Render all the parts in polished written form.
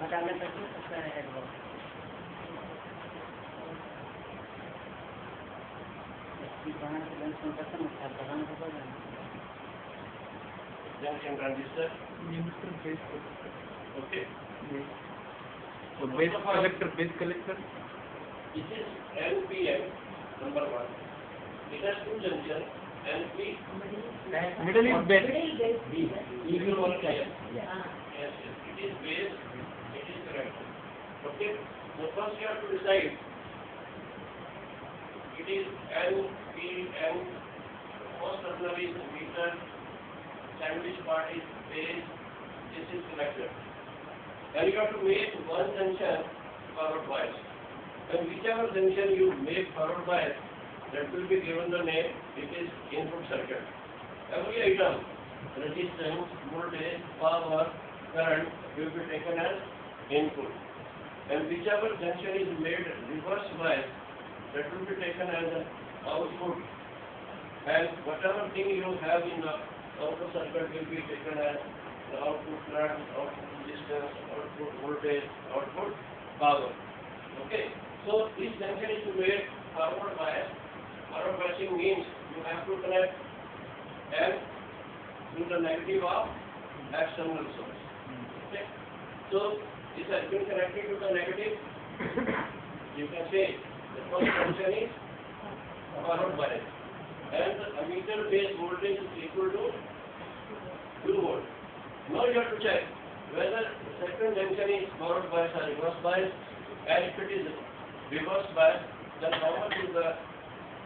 घटाने तक हो सकता है adverse. Junction transistor. Okay. So base collector, This is NPN number 1. It has two junctions. NP. middle is base. Middle one yes. Yes. It is base. It is correct. Okay. So first you have to decide. It is NPN. First terminal is meter. Sandwich part is base. This is collector. And you have to make one junction forward bias. And whichever junction you make forward bias, that will be given the name. It is input circuit. Every item, resistance, voltage, power, current will be taken as input. And whichever junction is made reverse bias, that will be taken as an output. And whatever thing you have in the outer circuit will be taken as the output current, output resistance, output voltage, output power. Okay. So this junction is made forward bias. Forward biasing means you have to connect N to the negative of external source. Okay. So this has been connected to the negative. You can say the first junction is forward bias. And the ammeter base voltage is equal to 2 volts. Now you have to check whether the second junction is forward bias or reverse bias, and if it is reverse bias, then how much is the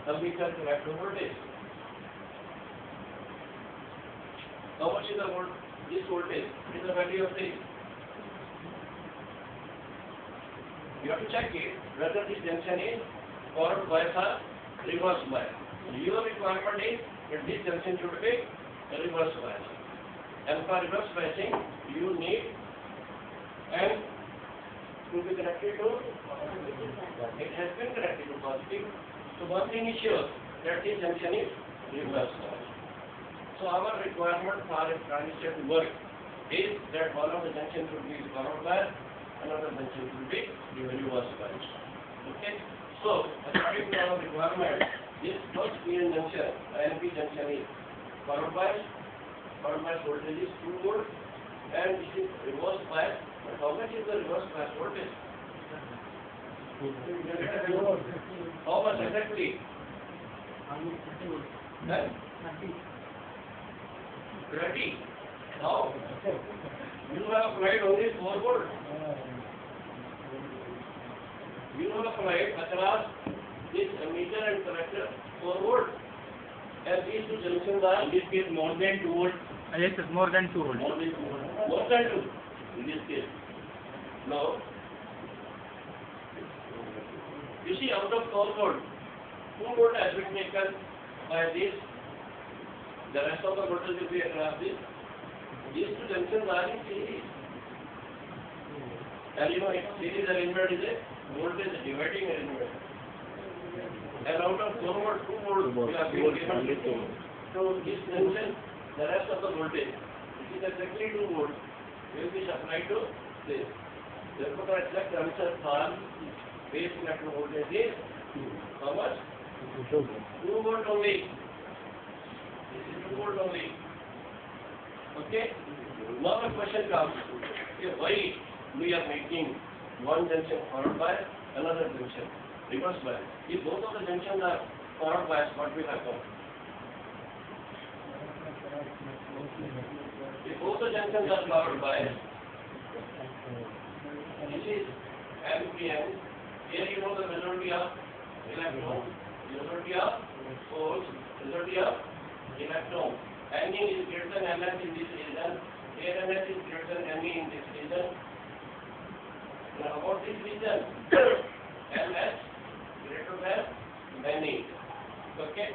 ammeter collector voltage? How much is this voltage? What is the value of this? You have to check it whether this junction is forward bias or reverse bias. Your requirement is that this junction should be a reverse bias. And for reverse biasing, you need N to be connected to, it has been connected to positive. So one thing is sure, that this junction is reverse bias. So our requirement for a transistor to work is that one of the junctions should be forward bias, another junction should be reverse bias. Okay? So according to our requirement, this first PN junction, NP junction is forward bias. Forward bias voltage is 2 volts, and this is reverse bias. But how much is the reverse bias voltage? How much exactly? 30. Now, you have applied only 4 volts. You have applied across this ammeter and collector 4 volts. And these two junctions are, in this case, more than 2 volts. Yes, it's more than 2 volts. More than 2 volts. More than 2 in this case. Now, you see, out of 4 volts, 2 volts has been taken by this. The rest of the voltage will be across this. These two junctions are in series. And you know, series arrangement is a voltage dividing arrangement. And out of 4 volts, 2 volts we have been given to this junction, the rest of the voltage, which is exactly 2 volts, will be supplied to this. Therefore, the exact answer for base collector voltage is how much? 2 volts only. This is 2 volts only. Okay? Now the question comes, why we are making one junction forward bias, another junction reverse bias? If both of the junctions are forward bias, what will happen? If both the junctions are forward bias, this is NPN. Here you know the majority of electron, majority of holes, majority of electron. Ne is greater than Ns in this region. Here Ns is greater than Ne in this region. Now about this region, Ns greater than Ne. Okay?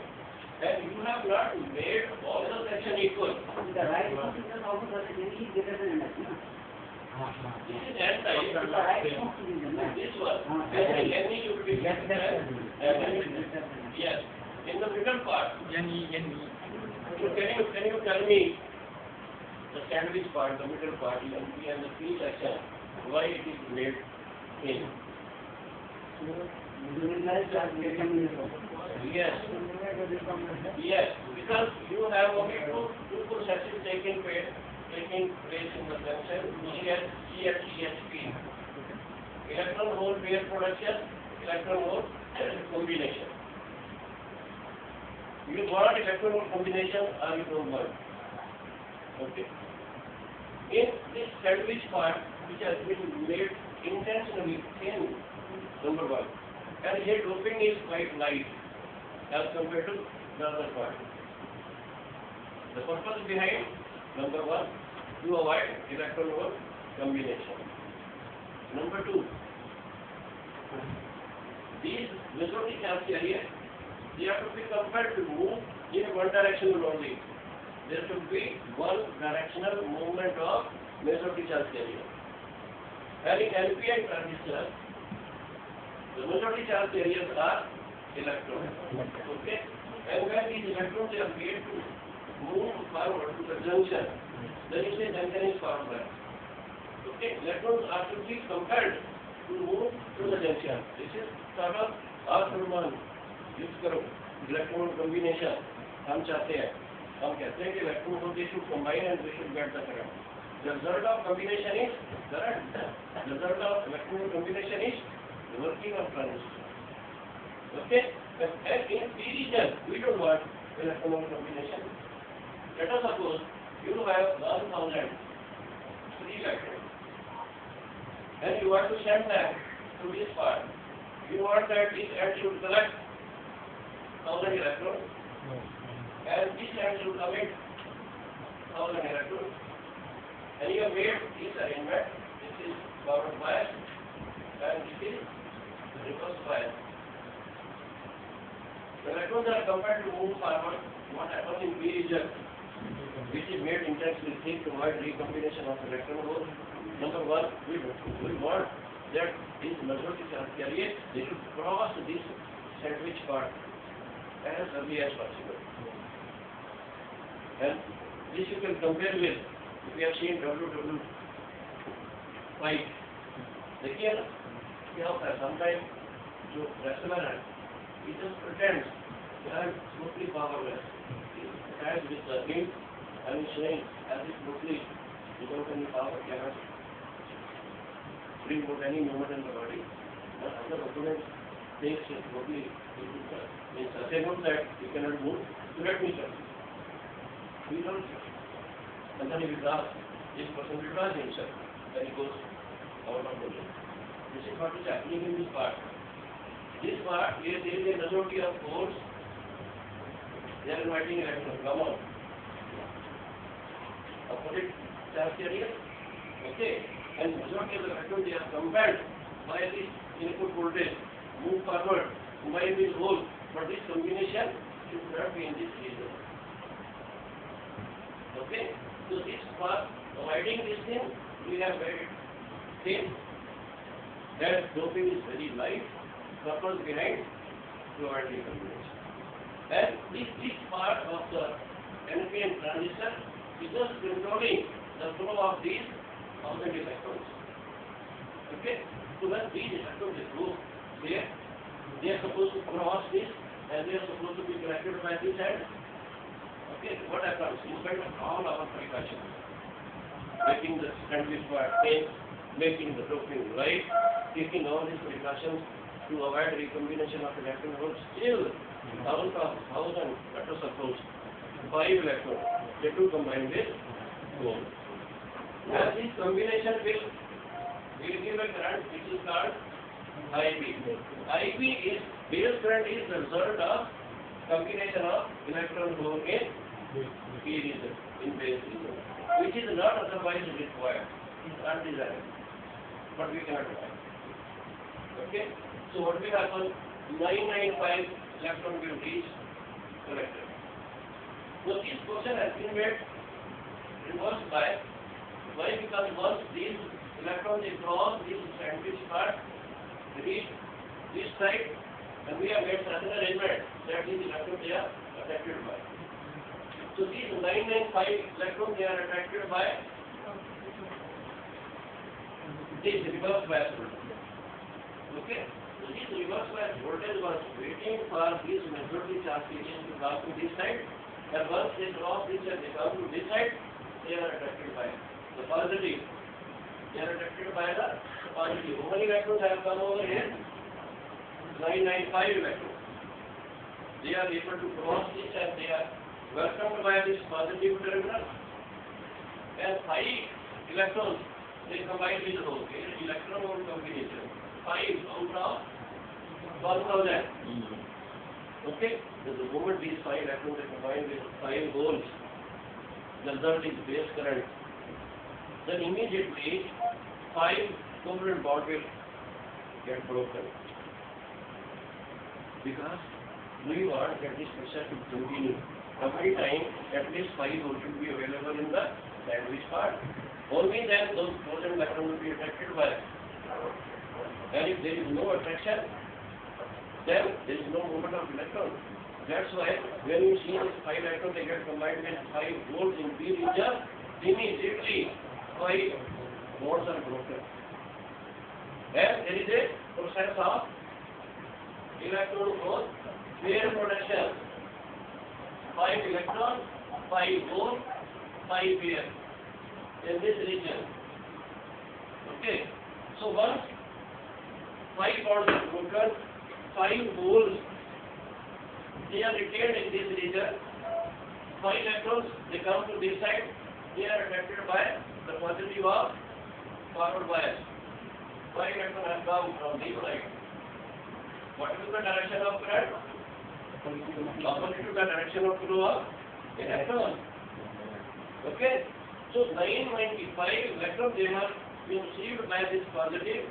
And you have not made all the section equal. The right position also does it is greater than Ns. This is N type. This one, N should be yes. In the middle part, so can you tell me the sandwich part, the middle part, NP and the P section, why it is made in? Yes. Yes, because you have only two processes taking place in the junction, CHP. Electron hole pair production, electron hole combination. You want electron hole combination or you don't want? Okay. In this sandwich part, which has been made intentionally thin, number one, and here doping is quite light as compared to the other part. The purpose behind, number one, to avoid electron hole combination. Number two, these majority charge carriers, they have to be compelled to move in one direction only. There should be one directional movement of majority charge carrier. And in NPN transistor, the majority charge carriers are electrons. Okay? And when these electrons are made to move forward to the junction, then you say junction is forward. Okay? Electrons are to be compelled to move to the junction. This is sort of Arthurman. Use करो electron combination हम चाहते हैं कि electron को they should combine and they should get the current the result of combination is current the result of electron combination is the working of transistor okay and in P region we don't want electron combination let us suppose you have 1000 free electrons and you want to send them to this part you want that this end should collect 1000 electrons and this end should commit 1000 electrons and you have made this arrangement. This is forward bias and this is reverse bias. The electrons are compelled to move forward. What happens in P region, which is made intensely thin to avoid recombination of electron hole. Number one, we want that these majority charge carriers they should cross this sandwich part as early as possible. And this you can compare with, we have seen WW fight. देखिए ना क्या होता है sometimes जो wrestler है, he just pretends that I am smoothly powerless. He attacks with the ring and is saying as if smoothly without any power cannot bring about any movement in the body. But other opponent takes it smoothly. In such a mode that he cannot move, so let me tell you. We don't, and then he withdraws, this person withdraws himself, then he goes out of the way. This is what is happening in this part. This part, here there is a majority of force, they are inviting electrons, come on. Opposite charge carrier, okay, and majority of the electrons, they are compelled by this input voltage, move forward, combine this hole, but this combination should not be in this region. Okay? So this part, avoiding this thing, we have made it thin. That doping is very light. Purpose behind to avoid recombination. And this part of the NPN transistor is just controlling the flow of these 1000 electrons. Okay? So when these electrons go there, they are supposed to cross this and they are supposed to be connected by this end. Okay, what happens? In spite of all our precautions, making the sandwich part thin, making the doping light, taking all these precautions to avoid recombination of electron holes, still out of 1000, let us suppose 5 electrons, they do combine with gold. And this combination will give a current which is called IB. IB is, base current is the result of combination of electron hole in P region, in base region, which is not otherwise required. It is undesirable, but we cannot avoid. Okay? So what will happen? 995 electron will reach collector. So this portion has been made reverse bias. Why? Because once these electrons they cross this sandwich part, reach this side, and we have made certain arrangement that these electrons they are attracted by. So these 995 electrons they are attracted by this reverse bias voltage. Okay? So this reverse bias voltage was waiting for these majority charge regions to come to this side, and once they cross this and they come to this side, they are attracted by the positive. They are attracted by the positive. How many electrons have come over here? 995 electrons. They are able to cross this and they are welcomed by this positive terminal. And 5 electrons, they combine with the electron hole combination. 5 out of 1000. Okay? So the moment these 5 electrons are combined with 5 holes, the result is base current. Then immediately 5 covalent bond will get broken. Because we want that this process to continue. Every time at least 5 holes should be available in the sandwich part. Only then those covalent electrons will be attracted by it. And if there is no attraction, then there is no movement of electron. That's why when you see this 5 electrons they get combined with 5 holes in P region, immediately 5 bonds are broken. And there is a process of electron hole pair production. 5 electrons, 5 holes, 5 pair in this region. Okay. So once 5 bonds are broken, 5 holes they are retained in this region. 5 electrons they come to this side, they are attracted by the positive of forward bias. 5 electrons have come from this side. What is the direction of current? Opposite to the direction of flow of electron. Okay? So 995 electrons they have been received by this positive.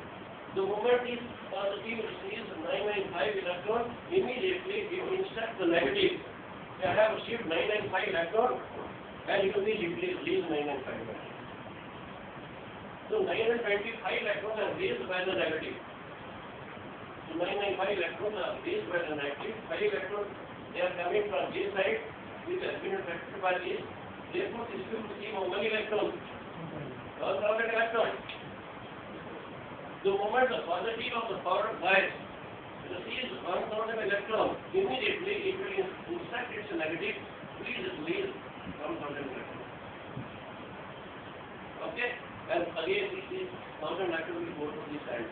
The moment this positive receives 995 electrons, immediately it will instruct the negative. I have received 995 electrons and it will be released 995 electrons. So 925 electrons are released by the negative. So 995 electrons are released by the negative. 5 electrons they are coming from this side, which has been attracted by this. Therefore, this will receive how many electrons? 1000 electrons. The moment the positive of the forward bias receives 1000 electrons, immediately it will instruct its negative, please release 1000 electrons. Okay? And again, this is 1000 electrons will go to this side.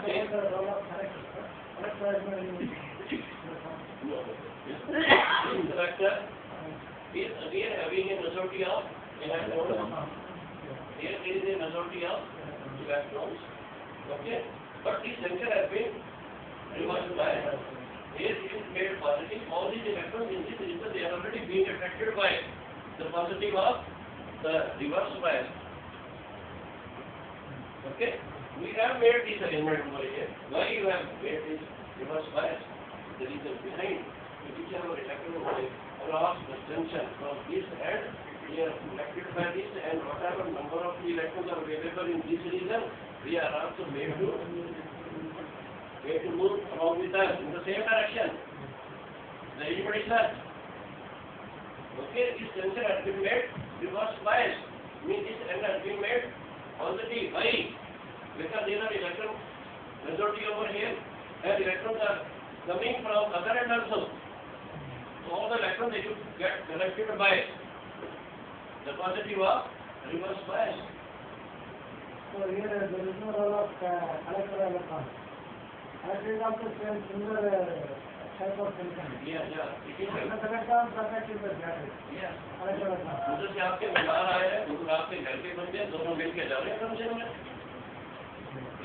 Okay? This conductor is again having a majority of electrons. Here there is a majority of electrons. Okay? But this center has been reversed bias. Here it is made positive. All these electrons in this region they are already being attracted by the positive of the reverse bias. Okay? We have made this arrangement over here. Why you have made this reverse bias? The reason behind each of our electron will cross the junction from this end. We are attracted by this, and whatever number of electrons are available in this region, we are also made to move along with us in the same direction. The arrangement is that. Okay, this sensor has been made reverse bias. Means this end has been made positive. Why? Because there are electron majority over here, and electrons are coming from other end also. So all the electrons they should get directed by the positive of reverse bias. So here there is no role of collector electron. Collector is also similar type of function. Yeah. It is. The electron protected by battery. Yeah. Collector electron. उधर से आपके बाहर आए हैं, उधर आपके घर के बंदे दोनों मिलके जा रहे हैं फंक्शन में.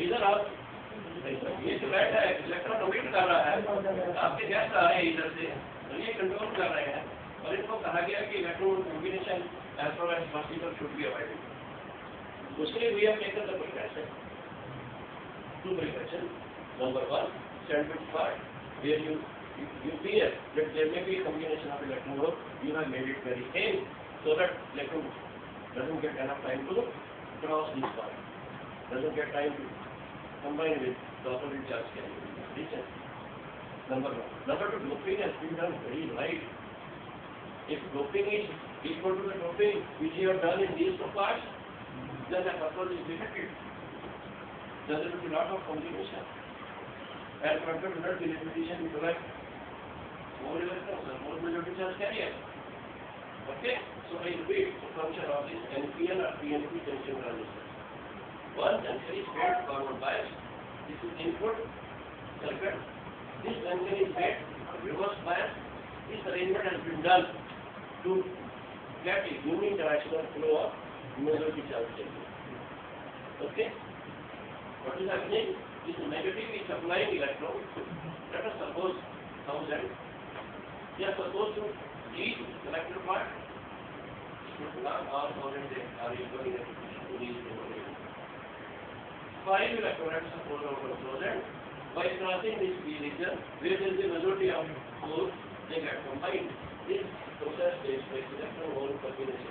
इधर आप ये जो बैठा है इलेक्ट्रॉन ओमिट कर रहा है, आपके गैस आ रहे हैं इधर से, और ये कंट्रोल कर रहे हैं, और इनको कहा गया कि electron combination as far as possible should be avoided. उसके लिए we have taken the precaution. Two precautions. Number one, sandwich part, where you fear that there may be a combination of electron hole, you have made it very thin, so that electron doesn't get enough time to cross this part. doesn't get time to combine with the opposite charge carrier. Listen. Number one. Number two, doping has been done very right. If doping is equal to the doping which you have done in these two parts, then the purpose is defeated. Then there will be a lot of combination. And compared to that, the repetition will collect more electrons and more majority charge carrier. Okay? So I repeat the function of this NPN or PNP junction transistor. One junction is fed forward bias. This is input circuit. This junction is fed reverse bias. This arrangement has been done to get a unidirectional flow of majority charge carrier. Okay? What is happening? This negative is supplying electron. Let us suppose 1000. They are supposed to each collector part. Not all 1000 are equal in to each. 5 electrons suppose out of 1000. By crossing this P region, where there is the majority of holes, they get combined. This process takes place electron hole combination.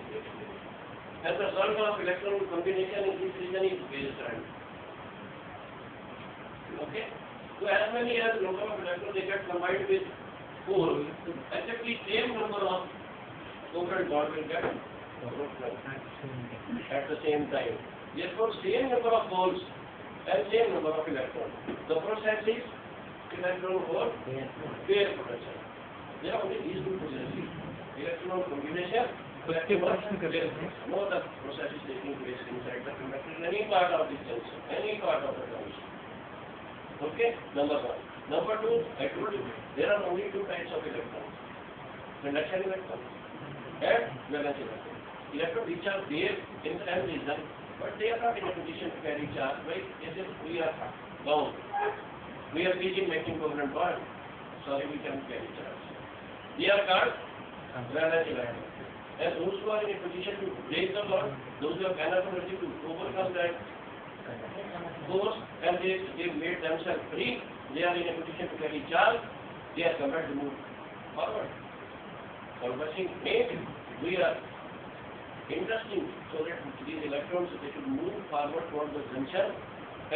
As a result of electron combination in this region is phase current. Okay? So as many as number of electrons they get combined with 4, exactly same number of covalent bond will get at the same time. Therefore, same number of holes and same number of electrons. The process is electron hole pair production. There are only these two processes: electron combination. No other process is taking place inside the conductor in any part of this junction, any part of the junction. Okay, number one. Number two, I told you, there are only two types of electrons. Conduction electrons and valence electrons. Electrons which are there in the M region, but they are not in a position to carry charge, right? Yes, we are bound. We are busy making covalent bond. Sorry, we cannot carry charge. They are called valence electrons. And those who are in a position to break the bond, those who have enough energy to overcome that force, and they made themselves free, they are in a position to carry charge, they are compelled to move forward. Conversing made, we are interesting so that these electrons they should move forward towards the junction,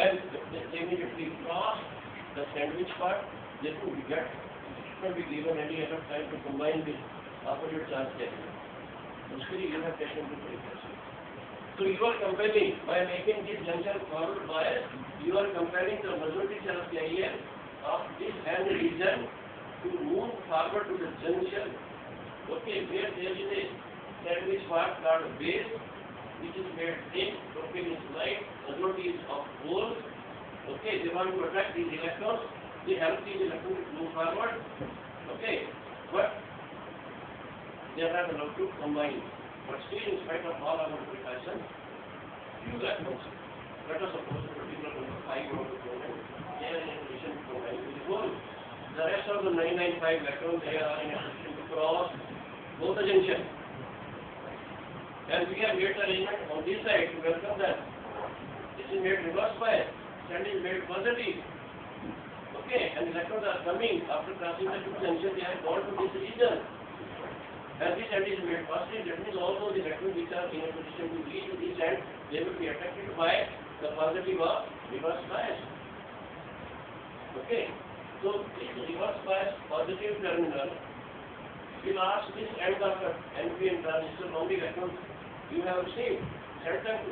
and they immediately cross the sandwich part, they should not be given any other time to combine with opposite charge carrier. Usually you have taken to precursor. So you are comparing, by making this junction forward bias, you are comparing the majority charge carrier of this N region to move forward to the junction. Okay, where there is a sandwich part called base, which is made thick, propane is light, majority is of holes. Okay, they want to attract these electrons, they help these electrons to move forward. Okay, but they are not allowed to combine. But still, in spite of all our precautions, few electrons, let us suppose a particular number 5 out of 4, they are in a position to combine with the hole. The rest of the 995 electrons, they are in a position to cross both the junction. And we have made the arrangement on this side to welcome them. This is made reverse bias, and is made positive. Okay, and electrons are coming after crossing the two junctions, they have gone to this region. And this end is made positive, that means also the electrons which are in a position to reach this end, they will be attracted by the positive of reverse bias. Okay, so this reverse bias positive terminal will ask this end of the NPN transistor how many electrons you have received, send them to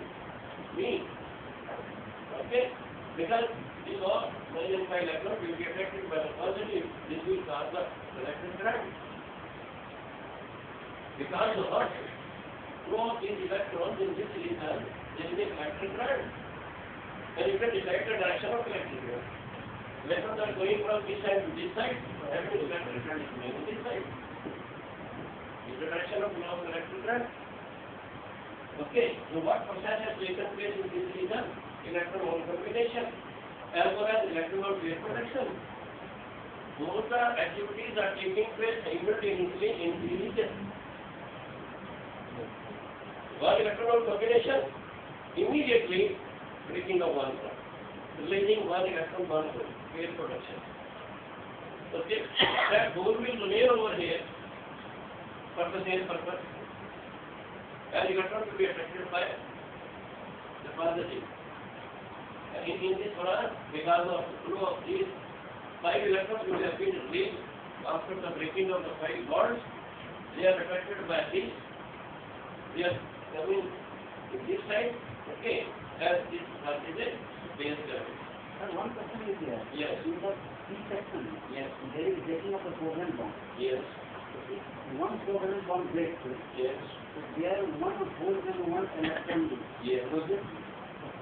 me. Okay, because this all 995 electrons will be attracted by the positive, this will cause the electron current. Because of what? Flow of these electrons in this region, there is a electric current. And you can decide the direction of electric current. Electrons are going from this side to this side, that means electric current is going on this side. Is the direction of flow of electric current. Okay, so what process has taken place in this region? Electron hole combination, as well as electron hole pair production. Both the activities are taking place simultaneously in the region. One electron hole combination, immediately breaking of one bond, releasing one electron bond hole, pair production. So that hole will remain over here for the same purpose, and electron will be attracted by the positive. in this one, because of the flow of these 5 electrons which have been released after the breaking of the 5 bonds, they are attracted by this. They are coming to this side, okay, as this is a base current. One question is here. Yes. In the P section, Yes. there is breaking of the covalent bond. Yes. If one covalent bond breaks, Yes. there one hole and one electron leaves. Yes. So this,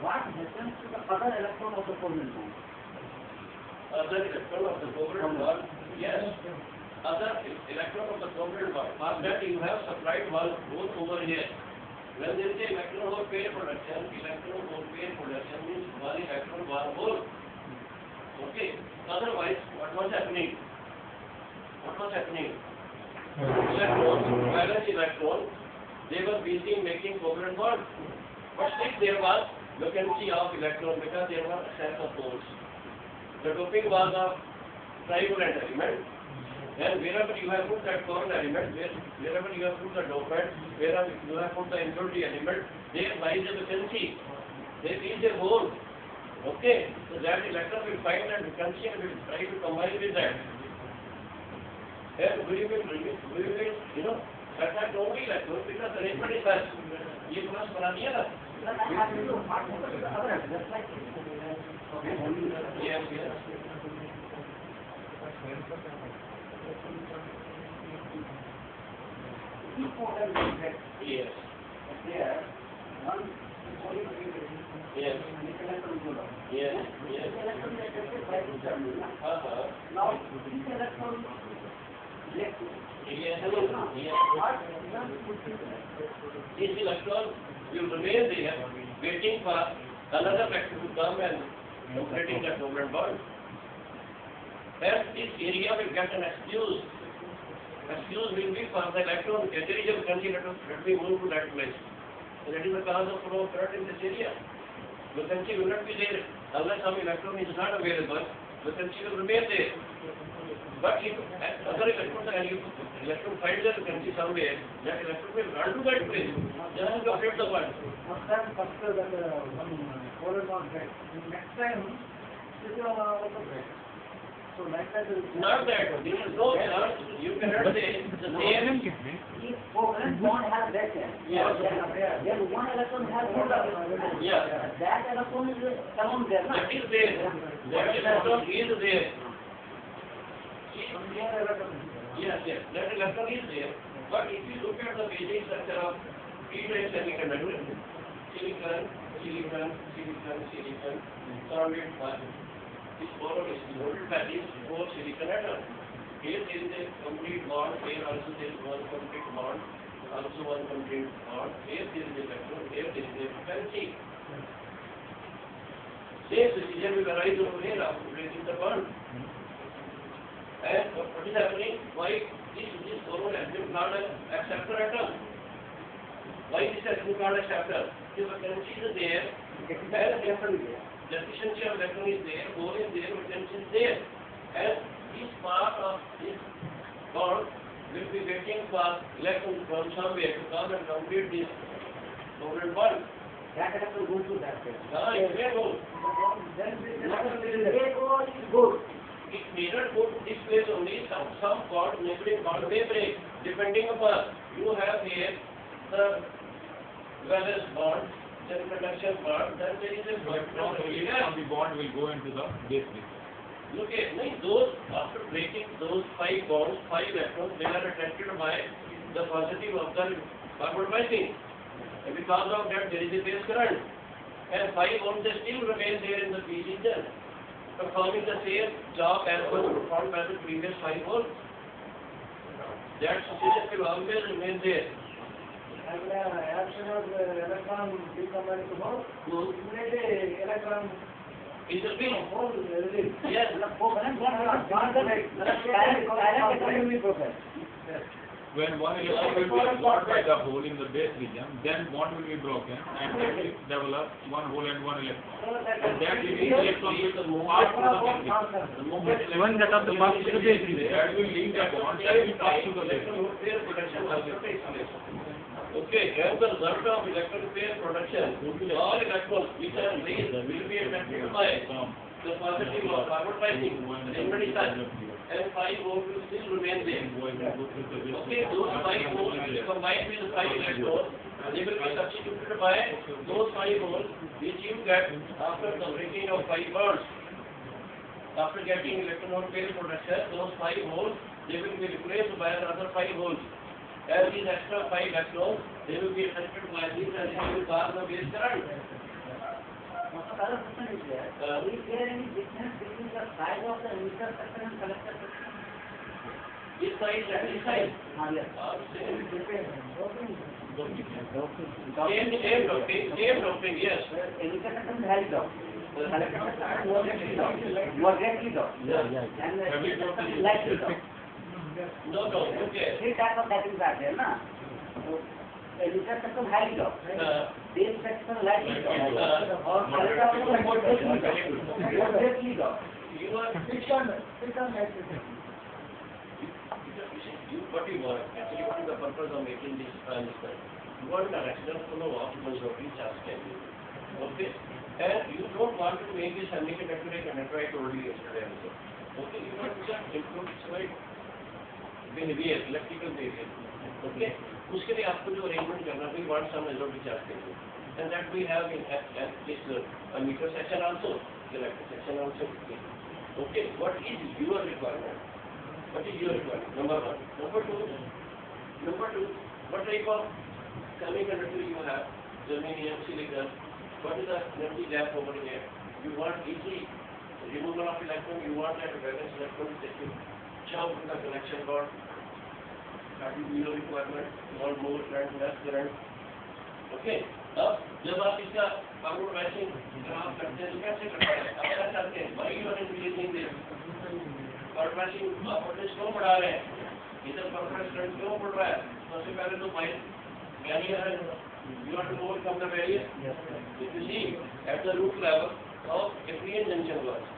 what happens to the other electron of the covalent bond? Other electron of the covalent bond. Yes. Other electron of the covalent bond. For that you have supplied one hole over here. When there is a electron hole pair production means one electron, one hole. Okay. Otherwise, what was happening? Electrons, valence electron, they were busy making covalent bond. But still there was vacancy of electron because there were a set of holes. The doping was of trivalent element. And wherever you have put that covalent element, wherever you have put the dopant, wherever you have put the impurity element, there lies a vacancy. There is a hole. Okay, so that electron will find that vacancy and will try to combine with that. And we will, attract only electron because the arrangement is such. ये plus बना दिया ना? Then I have to do part of the other, just like Yes, yes. Yes. there, one Yes. electron goes up. Yes. This Yes. electron is attracted by this terminal. Now, this electron left. Yes. Yes. What is This electron will remain there, waiting for another vector to come and completing the covalent bond. And this area will get an excuse. Excuse will be for the electron. There is a vacancy, let me move to that place. So that is the cause of flow of current in this area. Vacancy will not be there unless some electron is not available. Vacancy will remain there. But if other electron finds a vacancy somewhere, that electron will run to that place just to affect the bond. First time, that one covalent bond breaks. Next time, this is also breaks. So next time, Not that. There is no chance. You cannot say the same. if covalent bond has that Yeah. then one electron has more electron. Yeah. That electron is alone there, no? That is there. That electron is there. Yes, yes. That electron is there. But if you look at the basic structure of P-type semiconductor, silicon, solid one. This boron is loaded by these 4 silicon atoms. Here there is a complete bond. Here also there is one complete bond. Also one complete bond. Here there is a electron. Here there is a vacancy. Same decision will arise over here after breaking the bond. And what is happening? Why this boron has been called an acceptor atom? Why this has been called acceptor? The vacancy is there. And the efficiency of electron is there, hole is there, vacancy is there. And this part of this bond will be waiting for electron from somewhere to come and complete this covalent bond. That electron goes to that place. It may go. Then this electron will go is good. It may not go to this place only. Some bond, neighboring bond may break, depending upon. You have here the valence bond, then conduction bond, then there is a The bond will go into the base plate. Look at those after breaking those 5 bonds, 5 electrons, they are attracted by the positive of the forward biasing. And because of that, there is a base current. And 5 bonds they still remain there in the P region, performing the same job as was performed by the previous 5 bonds. That situation will always remain there. and as soon as the electron decombines to hole, immediately electron It will be. hole release. Yes. Covalent bond will not direct electron will be broken. When one electron will be absorbed by the hole in the base region, then bond will be broken and it will develop one hole and one electron. And that will be electron will pass through the base region. The moment One that of the pass to the base region. that will link the bond, that will pass to the base region. Their production also takes place. Okay, as a result of electron pair production, all electrons which are raised will be attracted by the positive of forward biasing, magnetic charge, and 5 volts will still remain there. Okay, those 5 volts will combine with the 5 electrons, they will be substituted by those 5 volts which you get after the breaking of 5 bonds. After getting electron pair production, those 5 volts, they will be replaced by another 5 volts. As these extra 5 electrons, they will be affected by this and it will cause the base current. Other question is there. Is there any difference between the size of the emitter section and collector section? This side and this side. Yes. Same Doping. doping, yes. Emitter section is high dop. The collector section is moderately dop. Moderately dop. And the emitter section is lightly dop. No, okay. 3 types of dopings are there, na? So, emitter section highly dop. Base section lightly dop. Or collector section moderately dop. You are, what you want, actually what is the purpose of making this transistor? You want the resistance to know what majority charge can be. Okay? And you don't want to make this semiconductor a conductor, I told you yesterday also. Okay? You want to just improve its like behavior, electrical behavior. Okay? उसके लिए आपको जो arrangement करना है, we want some majority charge can be. And that we have in this meter section also, electric section also. Okay? What is your requirement? What is your requirement? Number 1. Number two, what type of semiconductor you have? Germanium, silicon. What is the energy gap over here? You want easy removal of electron, you want that valence electron that you jump to the connection cord. That is your requirement. You want more current, less current. Okay. अब जब आप इसका forward biasing आप करते हैं तो कैसे करते हैं? आप क्या चाहते हैं? Why you are increasing this? Forward biasing आप वोल्टेज क्यों बढ़ा रहे हैं? इधर फॉरवर्ड करंट क्यों बढ़ रहा है? सबसे पहले तो barrier है. You want to overcome the barrier? If you see at the root level of a PN junction works,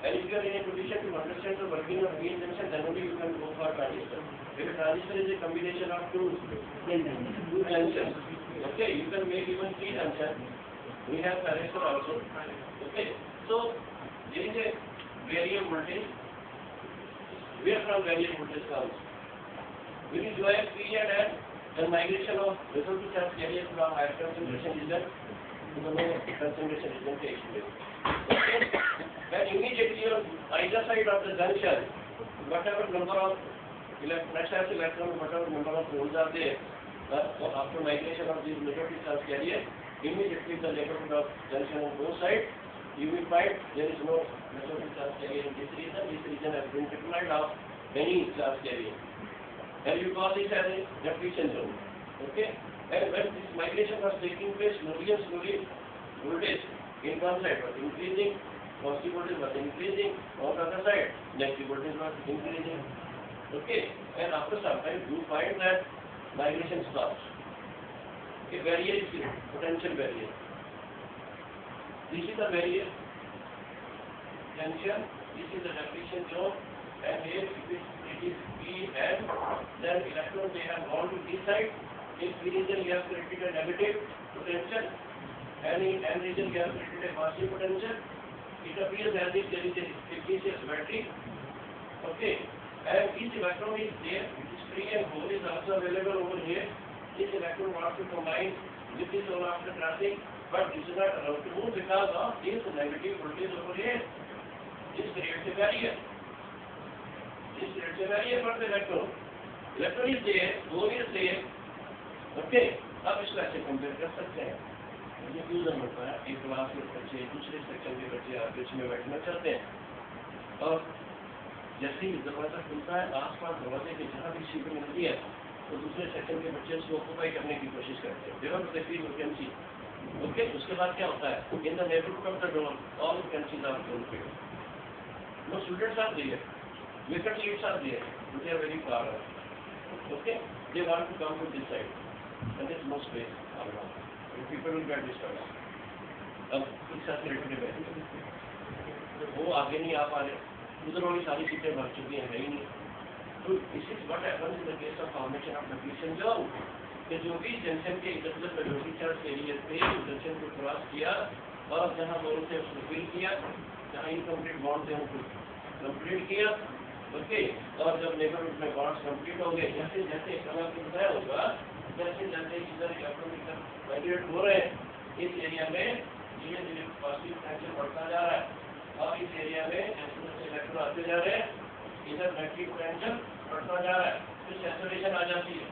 and if you are in a position to understand the working of PN junction, then only you can go for transistor. Because transistor is a combination of two junctions. Okay, you can make even 3 junctions. We have transistor also. Okay, so there is a barrier voltage. Where from barrier voltage comes? We will join period and the migration of result to charge carrier from higher concentration region to the lower concentration region takes place. Okay, and immediately on either side of the junction, whatever number of electron, whatever number of holes are there, after migration of these majority charge carrier, immediately the neighborhood of junction on both sides, you will find there is no majority charge carrier in this region. This region has been deprived of any charge carrier. And you call this as a depletion zone. Okay? And when this migration was taking place, slowly, voltage in one side was increasing, positive voltage was increasing, on the other side, negative voltage was increasing. Okay? And after some time, you find that migration stops. A barrier is here, potential barrier. This is the barrier junction, this is the depletion zone, and here it is P and then electrons they have gone to this side. In P region you have created a negative potential, and in N region you have created a positive potential. It appears as if there is a fictitious battery. Okay, and each electron is there, it is free and hole is also available over here. This electron wants to combine with this one after crossing, but this is not allowed to move because of this negative voltage over here. This creates a barrier. This creates a barrier for the electron. Electron is there, hole is there. Okay, अब इसको ऐसे compare कर सकते हैं. ये fusion होता है, एक क्लास के बच्चे दूसरे सेक्शन के बच्चे आगे में बैठना चाहते हैं. और जैसे ही दरवाजा खुलता है, आसपास दरवाजे के जहाँ भी सीट मिलती है, तो दूसरे सेक्शन के बच्चे उसको ऑक्यूपाई करने की कोशिश करते हैं. देवर देखिए वैकेंसी. ओके, उसके बाद क्या होता है? In the neighbourhood of the door, all vacancies are fulfilled. No students are there. Vacant seats are there. They are very far away. Okay, they want to come to this side, and there is no space around. People will get disturbed. अब इस साथ related है. वो आगे नहीं आ पा रहे. उधर वाली सारी सीटें भर चुकी हैं, है ही नहीं. So this is what happens in the case of formation of depletion zone. कि जो भी जंक्शन के इधर पेरियोडिक चार्ज एरिया पे जंक्शन को क्रॉस किया और जहाँ दोनों से फुलफिल किया, जहाँ इनकम्प्लीट बॉन्ड से हमको कंप्लीट किया, ओके, और जब नेबरहुड में बॉन्ड्स कंप्लीट हो गए, जैसे जैसे कलर को बताया होगा, जैसे जैसे इधर इलेक्ट्रॉन वाइब्रेट हो रहे हैं, इस एरिया में धीरे धीरे पॉजिटिव टेंशन बढ़ता जा रहा है, और इस एरिया में जैसे जैसे इलेक्ट्रॉन आते जा रहे हैं, इधर नेगेटिव टेंशन बढ़ता जा रहा है, फिर सैचुरेशन आ जाती है,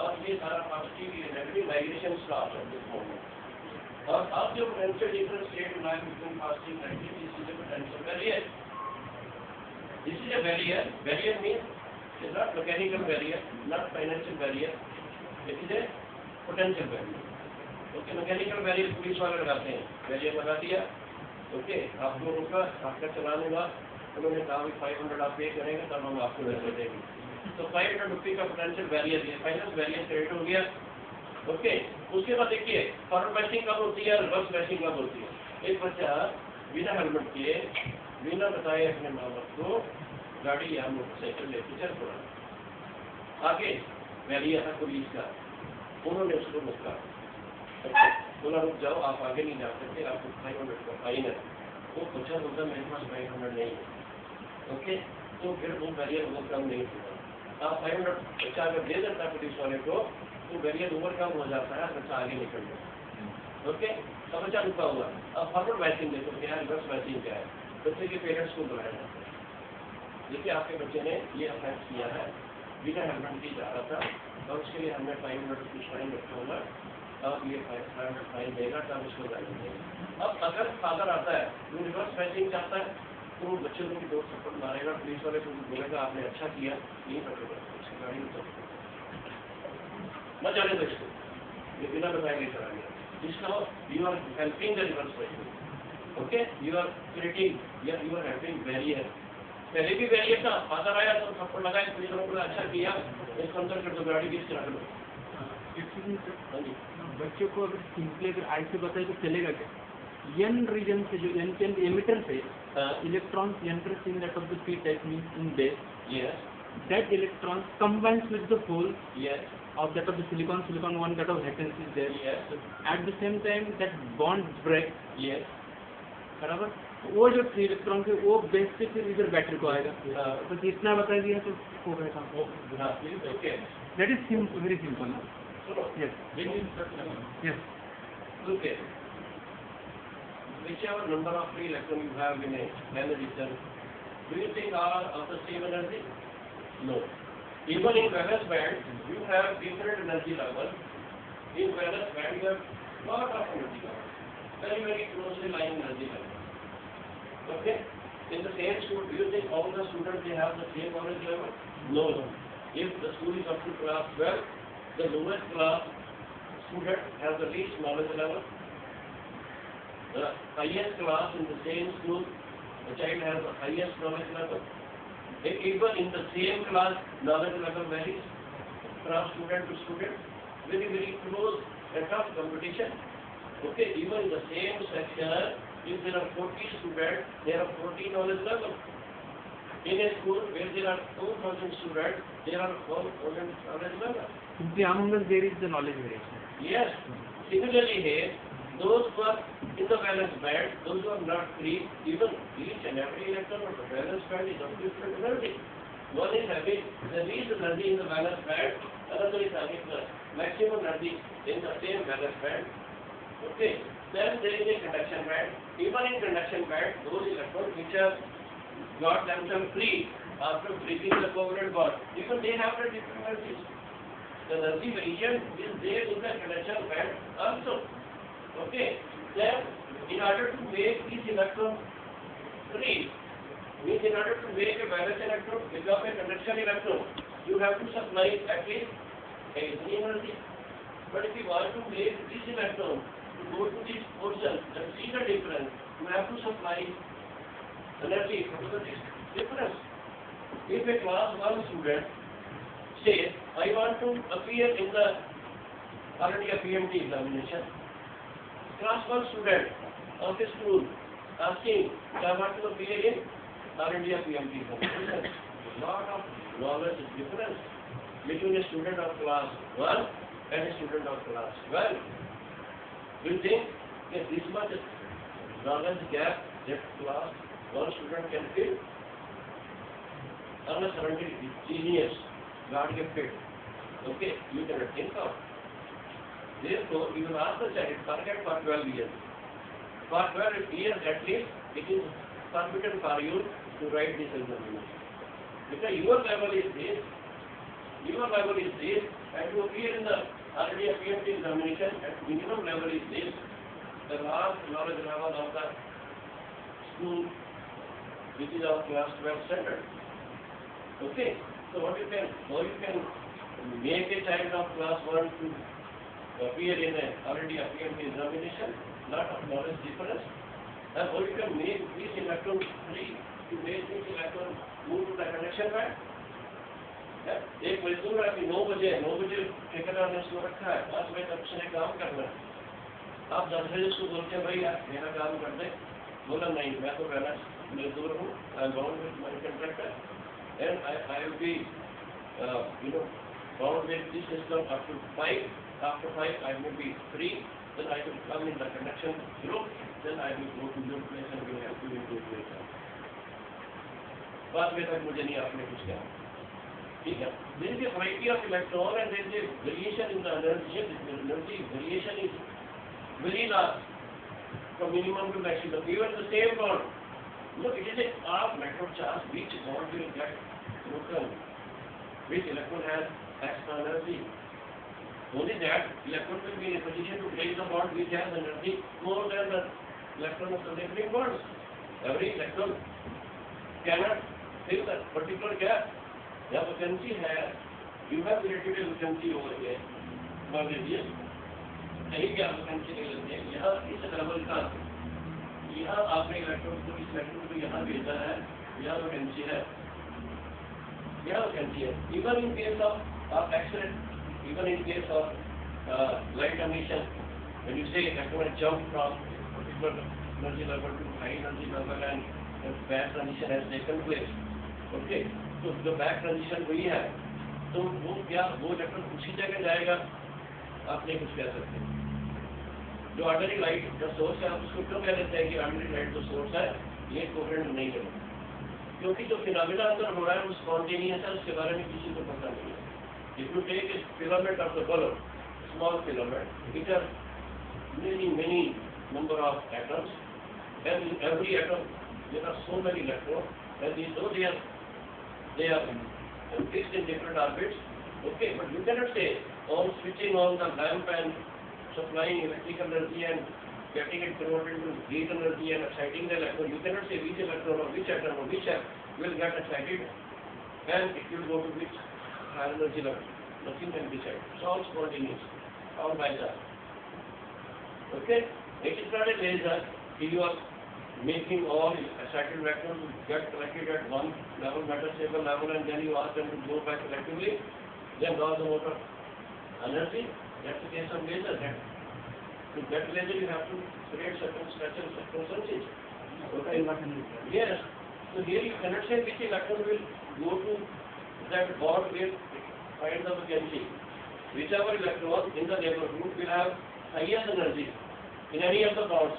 और ये सारा पॉजिटिव नेगेटिव माइग्रेशन स्टॉप है दिस मोमेंट। और अब जो पोटेंशियल डिफरेंस स्टेट बना between positive negative, this is a potential barrier. This is a barrier. Barrier means is not mechanical barrier, not financial barrier, it is a potential barrier. Okay, mechanical barrier police वाले लगाते हैं, barrier लगा दिया, okay, आपको रोका, आपका चलाने का उन्होंने कहा 500 आप पे करेंगे तब हम आपको वैसे देंगे, तो 500 रुपये का पोटेंशियल बैरियर है, फाइनेंस बैरियर क्रिएट हो गया, ओके। उसके बाद देखिए फॉरवर्ड बैशिंग कब होती है, रिवर्स बैशिंग कब होती है। एक बच्चा बिना हेलमेट के, बिना बताए अपने माँ बाप को गाड़ी या मोटरसाइकिल लेके चल पड़ा, आगे बैरियर था पुलिस का, उन्होंने उसको रोका, बोला रुक जाओ, आप आगे नहीं जा सकते, आपको 500 का फाइन है। वो बच्चा बोलता मेरे पास 500 नहीं है, ओके, तो फिर वो बैरियर वो कम नहीं होगा। आप 500 बच्चा अगर दे देता है पुलिस वाले को, तो बैरियर ओवरकम हो जाता है, बच्चा आगे निकल जाता है, ओके। तो बच्चा रुका हुआ। अब फॉरवर्ड बैचिंग देखो क्या है, रिवर्स बैचिंग क्या है। बच्चे के पेरेंट्स को बुलाया जाता है, देखिए आपके बच्चे ने ये अफेक्ट किया है, बिना हेलमेट की जा रहा था, और उसके लिए हमने 500 रुपये फाइन रखा हुआ, अब ये 500 फाइन देगा तब उसको गाड़ी देगा। अब अगर फादर आता है वो रिवर्स बैचिंग चाहता है, तो वो बच्चे को दो सपोर्ट मारेगा, पुलिस वाले को बोलेगा आपने अच्छा किया, नहीं पकड़ेगा, उसकी गाड़ी में न जाने बच्चे ये बिना बताए नहीं चला गया, जिसका you are helping the reverse batching, okay, you are creating या यू आर हेल्पिंग बैरियर। पहले भी बैरियर था, फादर आया तो सपोर्ट लगाया, पुलिस वालों को अच्छा किया, इसको अंदर कर दो, गाड़ी बीच रख लो। हाँ जी, बच्चों को अगर सिंपली अगर आई से बताए तो चलेगा क्या? एन रीजन से जो एन एमिटर से electrons enters in that of the p type means in base, yes, that electron combines with the hole yes, of that of the silicon one that of vacancy is there, yes, at the same time that bond break, yes, बराबर, वो जो electron के वो base से फिर इधर battery को आएगा, बस इतना बता दिया तो हो गया काम। okay, that is simple, very simple. Yes yes okay. Whichever number of free electron you have in a valence, do you think are of the same energy? No. Even in valence band, you have different energy level. In valence band, you have lot of energy level, very very closely lying energy level. Okay. In the same school, do you think all the students they have the same knowledge level? No. If the school is up to class 12, the lowest class student has the least knowledge level. The highest class in the same school, the child has the highest knowledge level. Even in the same class, knowledge level varies from student to student. Very, very close and tough competition. Okay, even in the same section, if there are 40 students, there are 40 knowledge level. In a school where there are 2,000 students, there are 4,000 knowledge level. simply among us there is the knowledge variation. Yes. Similarly here, those who are in the valence band, those who are not free, even each and every electron of the valence band is of different energy. One is having the least energy in the valence band, another is having the maximum energy in the same valence band. Okay. Then there is a conduction band. Even in conduction band, those electrons which have got themselves free after breaking the covalent bond, even they have the different energies. The energy variation is there in the conduction band also. Okay. Then, in order to make this electron free, means in order to make a valence electron become a conduction electron, you have to supply at least a energy. But if you want to make this electron to go to this portion and see the difference, you have to supply energy from the difference. If a class 1 student says, I want to appear in the already a PMT examination, class 1 student of the school asking, I want to appear in R&D PMT examination. Lot of knowledge difference between a student of class 1 and a student of class 12. Do you think that this much knowledge gap that class 1 student can fill? Unless surrounded with genius, God gifted. Okay, you cannot think of. Therefore, you will ask the child, forget for 12 years. For 12 years at least, it is forbidden for you to write this examination. Because your level is this, and to appear in the already appeared examination at minimum level is this, the last knowledge level of the school, which is our class 12 standard. Okay, so how you can make a child of class 1 to appear in a already appeared examination, not of knowledge difference, and how you can make this electron free to make this electron move to the connection band. एक मजदूर अभी 9 बजे ठेकेदार ने उसको रखा है, 5 बजे तक उसने काम करना है। आप 10 बजे उसको बोलते हैं भाई यार मेरा काम कर दे, बोला नहीं मैं तो पहला मजदूर हूँ, I am bound with my contractor and I will be bound with this system up to 5, after 5 I will be free, then I will come in the connection group, then I will go to your place and will help you in your place. बाद में तक मुझे नहीं आपने कुछ कहा, ठीक है? There is a variety of electron and there is a variation in the energy. The energy variation is very large from minimum to maximum. Even the same bond. Look, it is a half matter of charge which bond will get broken, which electron has extra energy. Only that electron will be in a position to break the bond which has energy more than the electron of the neighboring bonds. Every electron cannot fill that particular gap. The vacancy है, you have created a vacancy over here. मान लीजिए, यही क्या vacancy ले लेते हैं, यहाँ इस लेवल का, यहाँ आपने इलेक्ट्रॉन को इस इलेक्ट्रॉन को यहाँ भेजा है, यहाँ vacancy है, यहाँ vacancy है. Even in case of X-ray, even in case of light emission, when you say electron jump from particular energy level to high energy level and the back transition has taken place, okay, तो जो back transition हुई है, तो वो क्या वो electron उसी जगह जाएगा, आप नहीं कुछ कह सकते. जो ऑर्डिनरी लाइट जो सोर्स है, आप उसको क्यों कह देते हैं कि ऑर्डिनरी लाइट जो सोर्स है ये कोहेरेंट नहीं है, क्योंकि जो फिनोमेना अंदर हो रहा है वो स्पॉन्टेनियस है, उसके बारे में किसी को पता नहीं है. If you take a filament of the bulb, small filament, it has many number of atoms, and in every atom there are so many electrons, and though they are fixed in different orbits, okay, but you cannot say on switching on the lamp and supplying electrical energy and getting it converted into heat energy and exciting the electron, you cannot say which electron or which atom or which atom will get excited and it will go to which higher energy level. Nothing can be said. It's all spontaneous, all by that. Okay, it is not a laser. You are making all excited electrons get collected at one level, metastable level, and then you ask them to go back collectively, then draw the motor energy. That's the case of laser. To get laser, you have to create certain special circumstances. Okay. Yes. So here you cannot say which electron will go to that bond where find the vacancy. Whichever electron in the neighborhood will have highest energy in any of the bonds,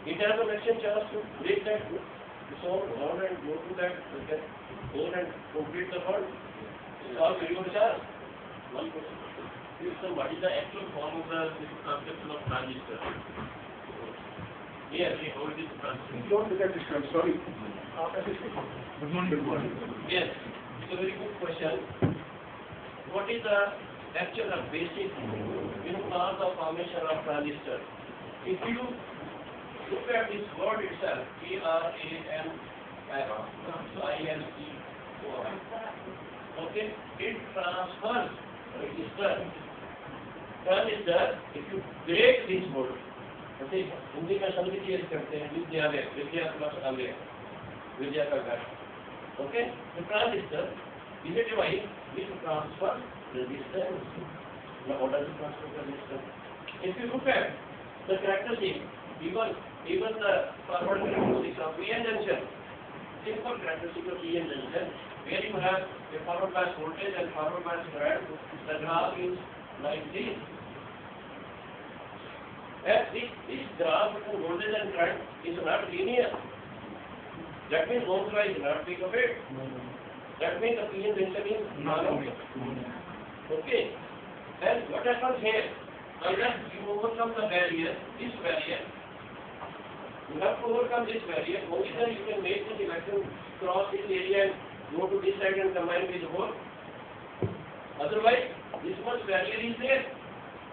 it has a maximum chance to break that bond and go to that go and complete the bond. It's all very much charge. One question. So what is the actual formula, this conception of transistor? Yes. How it is transistor? Don't look at this one, sorry. Good morning. Yes, it's a very good question. What is the actual basic cause of formation of transistor? If you look at this word itself, T-R-A-N-S-I-N-C-O-R, okay, it transfers resistor. Transistor, if you break this word, जैसे हिंदी में शब्द change करते हैं, विद्यालय, विद्या plus आलय, विद्या का घर, okay, the transistor is a device which transfers resistance. Now, what does it transfer resistance? If you look at the characteristics, even the forward characteristics of PN junction, simple characteristic of PN junction, where you have a forward bias voltage and forward bias current. The graph is like this. And this graph between voltage and current is not linear. That means Ohm's law is not big of it. That means the PN junction is non-ohmic. Okay. And what happens here? Unless you overcome the barrier, this barrier, you have to overcome this barrier. Only then you can make this electron cross this area and go to this side and combine with the hole. Otherwise, this much barrier is there.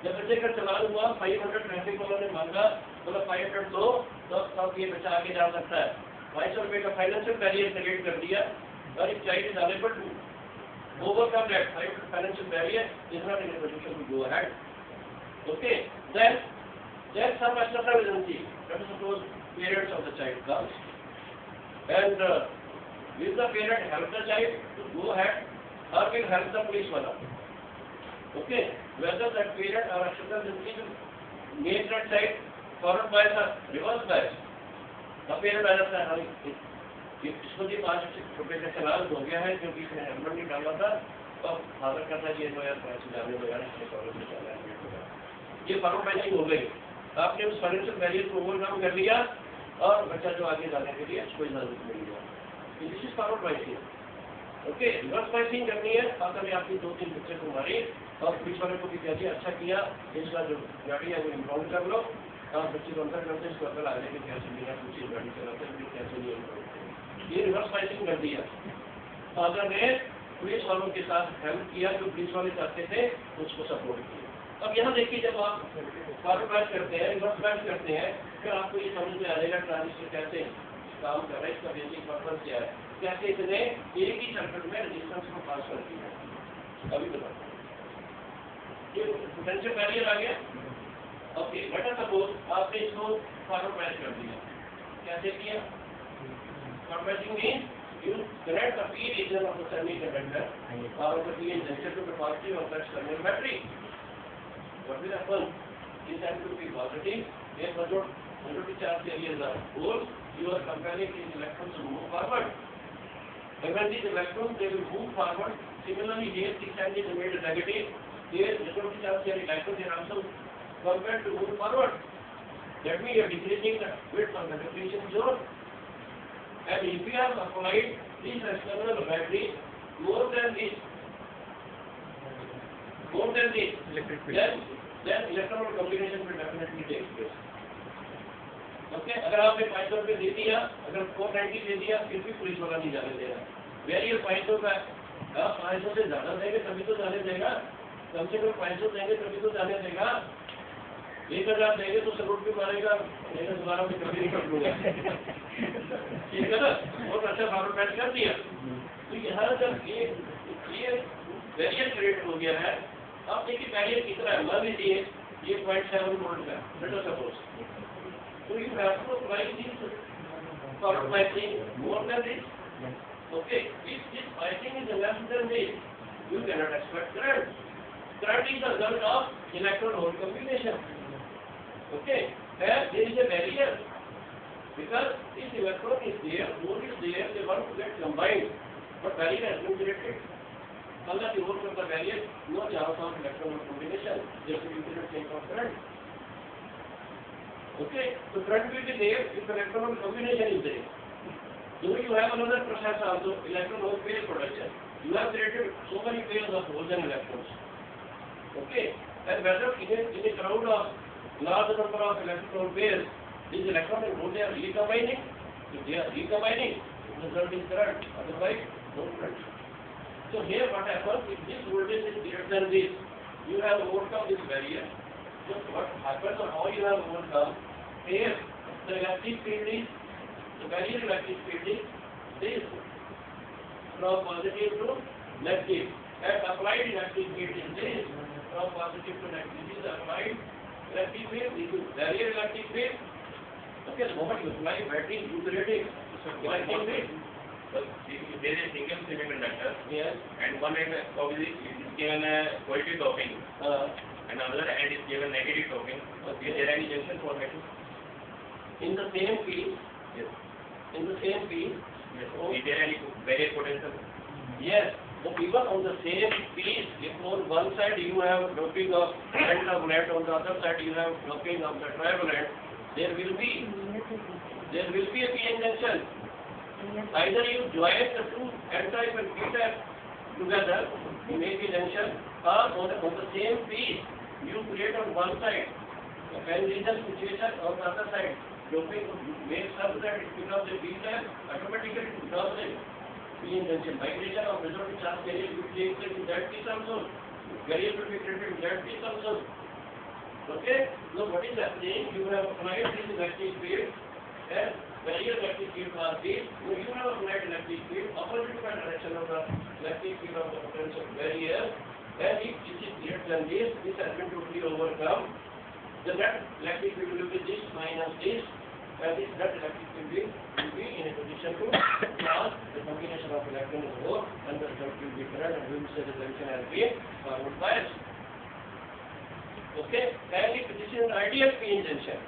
जब बच्चे का चलान हुआ 500 traffic वालों ने मांगा, बोला 500 दो, तब ये बच्चा आगे जा सकता है. 500 रुपए का फाइनेंशियल बैरियर क्रिएट कर दिया, और एक child is unable to overcome that financial barrier, is not in a position to go ahead. Okay, then some extra emergency. Let us suppose parents of the child comes, and will the parent help the child to go ahead, or will help the police wala? Okay, whether that parent or extra emergency will make that child forward bias or reverse bias. The parent आ जाता है, इसको जी 5 रुपए का चलान हो गया है क्योंकि इसने हेलमेट नहीं डाला था, तो फादर कहता है ये तो यार पैसे जाने दो यार, इसने कॉलेज में चला है, ये फॉरवर्ड बाइसिंग हो गई. आपने उस फाइनेंशियल बैरियर को ओवरकम कर लिया और बच्चा जो आगे जाने के लिए उसको इजाजत मिल गया. This is forward biasing. Okay, reverse biasing करनी है. फादर ने आपकी 2-3 पिक्चर को मारी और पुलिस वाले को भी कह दिया अच्छा किया, इसका जो गाड़ी है वो इम्पाउंड कर लो, और बच्चे को अंदर करते इसको अकल आ जाए कि कैसे बिना कुछ गाड़ी चलाते हैं, कैसे नहीं इम्पाउंड. ये रिवर्स बाइसिंग कर दिया. फादर ने पुलिस वालों के साथ हेल्प किया, जो पुलिस वाले चाहते थे उसको सपोर्ट किया. अब यहाँ देखिए, जब आप फॉरवर्ड बाइस करते हैं, रिवर्स बाइस करते हैं, फिर आपको ये समझ में आ जाएगा ट्रांजिस्टर कैसे काम कर रहा है, इसका बेसिक पर्पस क्या है, कैसे इसने एक ही सर्किट में रेजिस्टेंस को पास कर दिया. अभी बताता हूँ. ये पोटेंशियल बैरियर आ गया. ओके, लेट अस सपोज आपने इसको फॉरवर्ड बाइस कर दिया. कैसे किया? Converting means you connect the P region of the semiconductor or the PN junction to the positive of that terminal battery. What will happen? This has to be positive. Therefore, the charge areas are full. You are compelling these electrons to move forward. And when these electrons they will move forward. Similarly, here this charge is made negative. Here the charge area electrons are also compelled to move forward. That means you are decreasing the width of the depletion zone. And if you have applied this external battery more than this, then electron combination will definitely take place. Okay, अगर आपने 500 रुपये दे दिया, अगर 490 दे दिया, फिर भी police वाला नहीं जाने देगा. वेरियर 500 का, आप 500 से ज़्यादा देंगे तभी तो जाने देगा. कम से कम 500 देंगे तभी तो जाने देगा. 1000 देंगे तो सलूट भी मारेगा, लेकिन दोबारा मैं कभी नहीं पकड़ूंगा. ठीक है ना? बहुत अच्छा फॉरवर्ड बाइस कर दिया. तो यहाँ जब ये बैरियर क्रिएट हो गया है, आप देखिए बैरियर कितना है. मान लीजिए ये 0.7 वोल्ट का, लेट अस सपोज. तो you have to apply this forward biasing more than this. Okay, if this biasing is less than this, you cannot expect current. Current is the result of electron-hole combination. Okay, and there is a barrier because this electron is there, hole is there, they want to get combined, but barrier has been created. Unless you overcome the barrier, no chance of electron-hole combination. There will be infinite change of current. Okay, so current will be there if electron-hole combination is there. So you have another process also, electron-hole pair production. You have created so many pairs of holes and electrons. Okay, and whether in a crowd of large number of electron pairs, these electrons and holes are recombining. If they are recombining, the result is current. Otherwise, no current. So here what happens, if this voltage is greater than this, you have overcome this barrier. So what happens or how you have overcome, here the electric field is, the barrier electric field is this, from positive to negative. And applied electric field is this, from positive to negative. This is applied electric field, this is barrier electric field. Okay, the moment you apply battery insulating electric field. But there is a single semiconductor, Yes. and one end obviously is given a positive doping, and another end is given negative doping. Is there any junction formation? In the same field, Yes. in the same field, Is there any barrier potential? Yes. So even on the same piece, if on one side you have doping of pentavalent, on the other side you have doping of the trivalent, there will be a p-n junction. Either you join the two n-type and p-type together to make a junction, or on the same piece you create on one side a pan-region situation, on the other side doping makes up that it becomes a p-type, automatically it becomes a p-n junction. Migration of resulting charge carrier will take place in that piece also. Carrier will be created in that piece also. Okay? So what is happening? You have applied this electric field and barrier electric field are these. So you have applied electric field opposite to the direction of the electric field of the potential barrier. And if this is greater than this has been totally overcome. The net electric field will be this minus this. And this net electric field will be in a position to cause the combination of electron is more and the result will be current, and we will say the junction has been forward biased. Okay, and if this is an ideal p-n junction,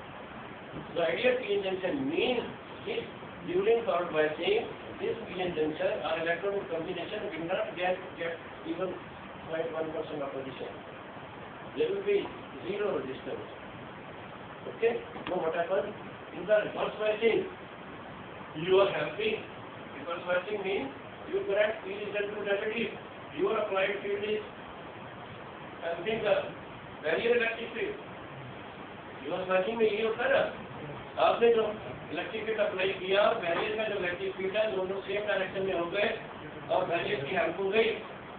the ideal p-n junction means this during forward biasing, this p-n junction or electron combination will not get even 0.1% opposition. There will be zero resistance. Okay, now what happens? In the reverse biasing, you are having reverse biasing means your current field is equal to negative. Your applied field is having the barrier electric field. Reverse biasing में ये होता है ना, आपने जो electric field apply किया, barrier का जो इलेक्ट्रिक फील्ड है दोनों सेम डायरेक्शन में हो गए और बैरियर की हेल्प हो गई